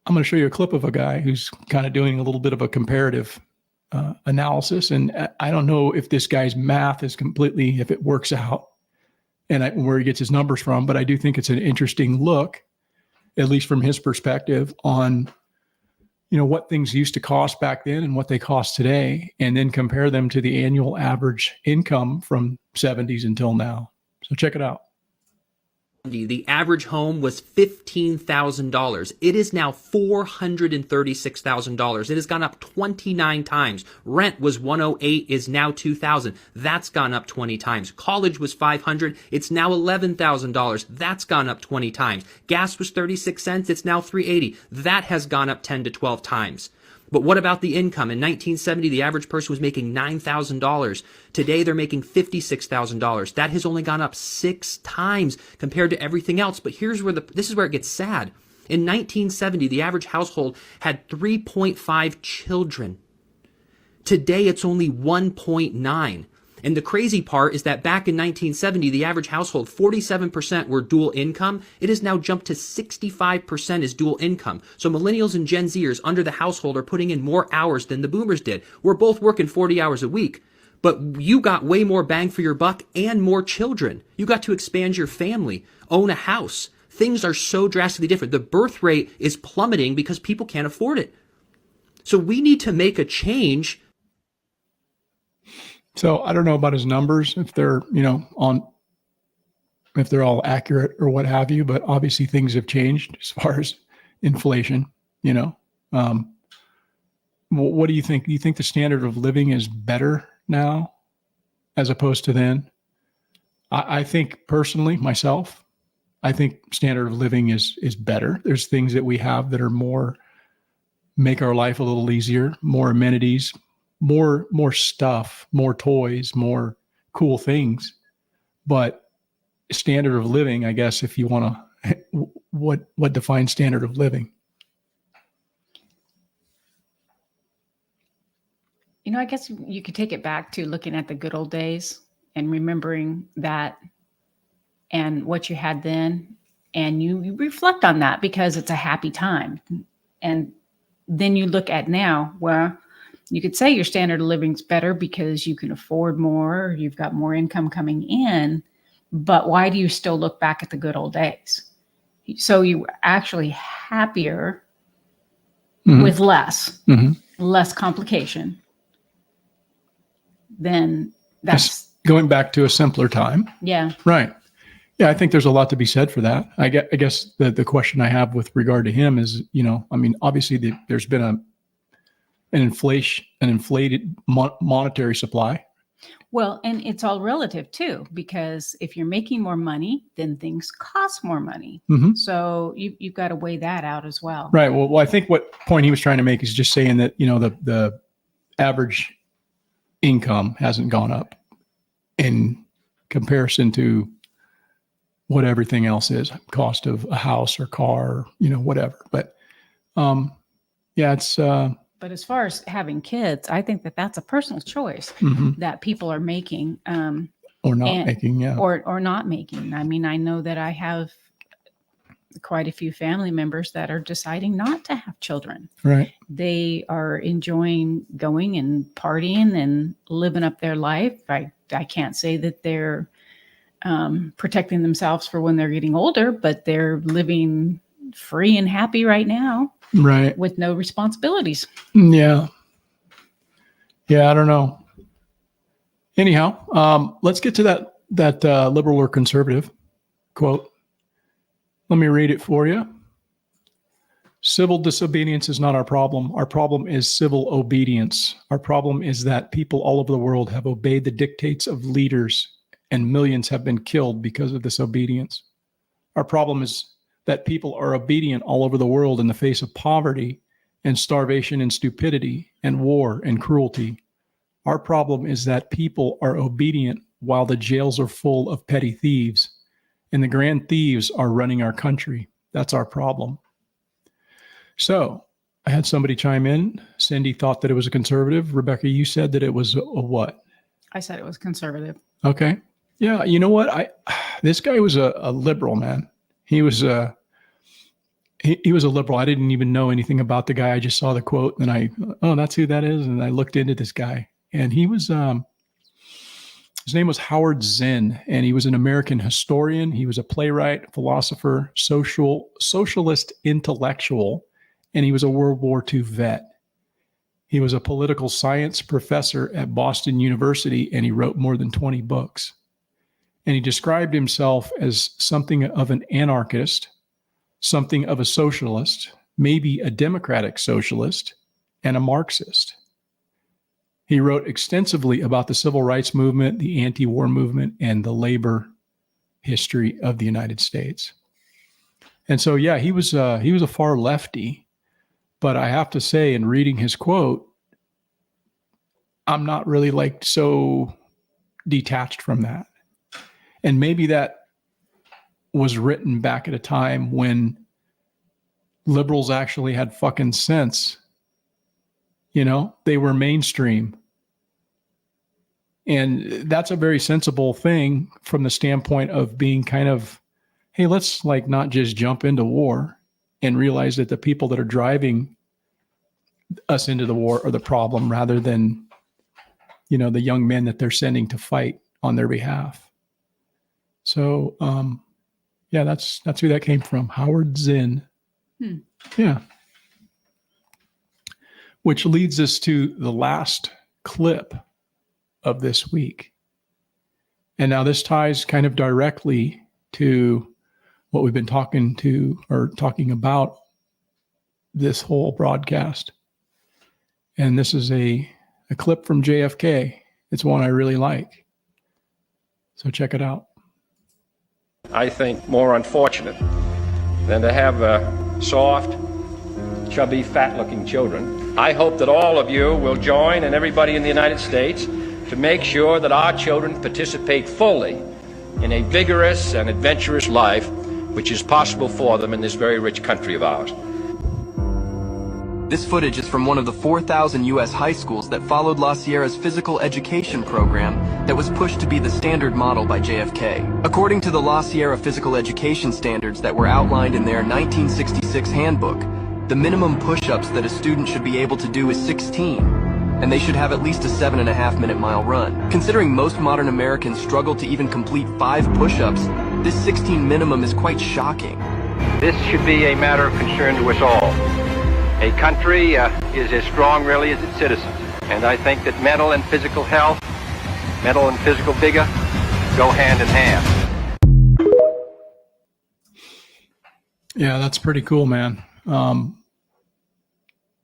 I'm going to show you a clip of a guy who's kind of doing a little bit of a comparative analysis. And I don't know if this guy's math is completely, if it works out and where he gets his numbers from, but I do think it's an interesting look, at least from his perspective, on what things used to cost back then and what they cost today, and then compare them to the annual average income from 70s until now. So check it out. The average home was $15,000. It is now $436,000. It has gone up 29 times. Rent was $108, is now $2,000. That's gone up 20 times. College was $500. It's now $11,000. That's gone up 20 times. Gas was 36 cents. It's now $3.80. That has gone up 10 to 12 times. But what about the income? In 1970, the average person was making $9,000. Today, they're making $56,000. That has only gone up 6 times compared to everything else. But this is where it gets sad. In 1970, the average household had 3.5 children. Today, it's only 1.9. And the crazy part is that back in 1970, the average household, 47% were dual income. It has now jumped to 65% is dual income. So millennials and Gen Zers under the household are putting in more hours than the boomers did. We're both working 40 hours a week. but you got way more bang for your buck and more children. You got to expand your family, own a house. Things are so drastically different. The birth rate is plummeting because people can't afford it. So we need to make a change. So I don't know about his numbers, if they're, if they're all accurate or what have you, but obviously things have changed as far as inflation, what do you think? Do you think the standard of living is better now as opposed to then? I think personally, myself, I think standard of living is better. There's things that we have that are make our life a little easier, more amenities, more stuff, more toys, more cool things. But standard of living, I guess, if you want to, what defines standard of living? I guess you could take it back to looking at the good old days and remembering that and what you had then. And you reflect on that because it's a happy time. And then you look at now, well, you could say your standard of living's better because you can afford more, you've got more income coming in, but why do you still look back at the good old days? So you were actually happier with less complication. Then that's just going back to a simpler time. Yeah. Right. Yeah, I think there's a lot to be said for that. I guess the question I have with regard to him is, obviously there's been an inflated monetary supply. Well, and it's all relative too, because if you're making more money, then things cost more money. Mm-hmm. So you've got to weigh that out as well. Right. Well, I think what point he was trying to make is just saying that, the average income hasn't gone up in comparison to what everything else is, cost of a house or car, whatever. But it's. But as far as having kids, I think that's a personal choice that people are making. Or not making, yeah. Or not making. I mean, I know that I have quite a few family members that are deciding not to have children. Right. They are enjoying going and partying and living up their life. I can't say that they're protecting themselves for when they're getting older, but they're living free and happy right now. Right. With no responsibilities. Yeah. Yeah, I don't know. Anyhow, let's get to that liberal or conservative quote. Let me read it for you. Civil disobedience is not our problem. Our problem is civil obedience. Our problem is that people all over the world have obeyed the dictates of leaders and millions have been killed because of this obedience. Our problem is that people are obedient all over the world in the face of poverty and starvation and stupidity and war and cruelty. Our problem is that people are obedient while the jails are full of petty thieves and the grand thieves are running our country. That's our problem. So I had somebody chime in. Cindy thought that it was a conservative. Rebecca, you said that it was a what? I said it was conservative. Okay. Yeah. You know what? This guy was a liberal, man. He was a liberal. I didn't even know anything about the guy. I just saw the quote and that's who that is. And I looked into this guy and he was, his name was Howard Zinn, and he was an American historian. He was a playwright, philosopher, socialist intellectual, and he was a World War II vet. He was a political science professor at Boston University, and he wrote more than 20 books. And he described himself as something of an anarchist, something of a socialist, maybe a democratic socialist, and a Marxist. He wrote extensively about the civil rights movement, the anti-war movement, and the labor history of the United States. And so, yeah, he was a far lefty, but I have to say, in reading his quote, I'm not really so detached from that. And maybe that was written back at a time when liberals actually had fucking sense. They were mainstream. And that's a very sensible thing from the standpoint of being kind of, hey, let's not just jump into war and realize that the people that are driving us into the war are the problem rather than, the young men that they're sending to fight on their behalf. So, yeah, that's who that came from. Howard Zinn. Yeah. Which leads us to the last clip of this week. And now this ties kind of directly to what we've been talking about this whole broadcast. And this is a clip from JFK. It's one I really like. So check it out. I think more unfortunate than to have soft, chubby, fat-looking children. I hope that all of you will join, and everybody in the United States, to make sure that our children participate fully in a vigorous and adventurous life which is possible for them in this very rich country of ours. This footage is from one of the 4,000 U.S. high schools that followed La Sierra's physical education program that was pushed to be the standard model by JFK. According to the La Sierra physical education standards that were outlined in their 1966 handbook, the minimum push-ups that a student should be able to do is 16, and they should have at least a 7.5-minute mile run. Considering most modern Americans struggle to even complete 5 push-ups, this 16 minimum is quite shocking. This should be a matter of concern to us all. A country is as strong really as its citizens, and I think that mental and physical health, mental and physical vigor go hand in hand. Yeah, that's pretty cool, man.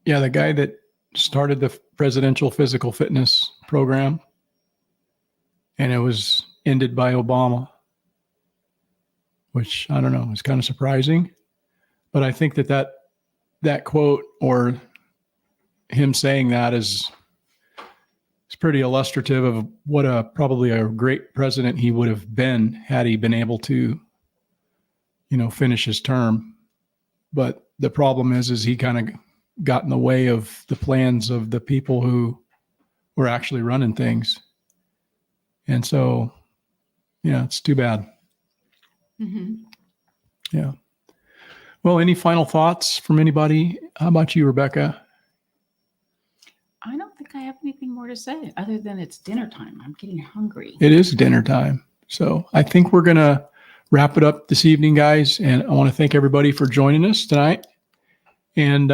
Yeah, the guy that started the presidential physical fitness program, and it was ended by Obama, which I don't know, is kind of surprising. But I think that quote, or him saying that, is pretty illustrative of what probably a great president he would have been had he been able to, finish his term. But the problem is he kind of got in the way of the plans of the people who were actually running things. And so, yeah, it's too bad. Mm-hmm. Yeah. Well, any final thoughts from anybody? How about you, Rebecca? I don't think I have anything more to say other than it's dinner time. I'm getting hungry. It is dinner time. So I think we're going to wrap it up this evening, guys. And I want to thank everybody for joining us tonight. And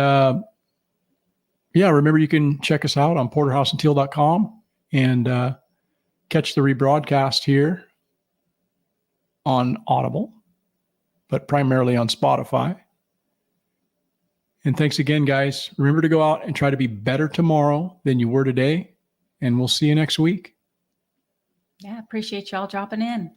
yeah, remember, you can check us out on porterhouseandteal.com and catch the rebroadcast here on Audible, but primarily on Spotify. And thanks again, guys. Remember to go out and try to be better tomorrow than you were today. And we'll see you next week. Yeah, appreciate y'all dropping in.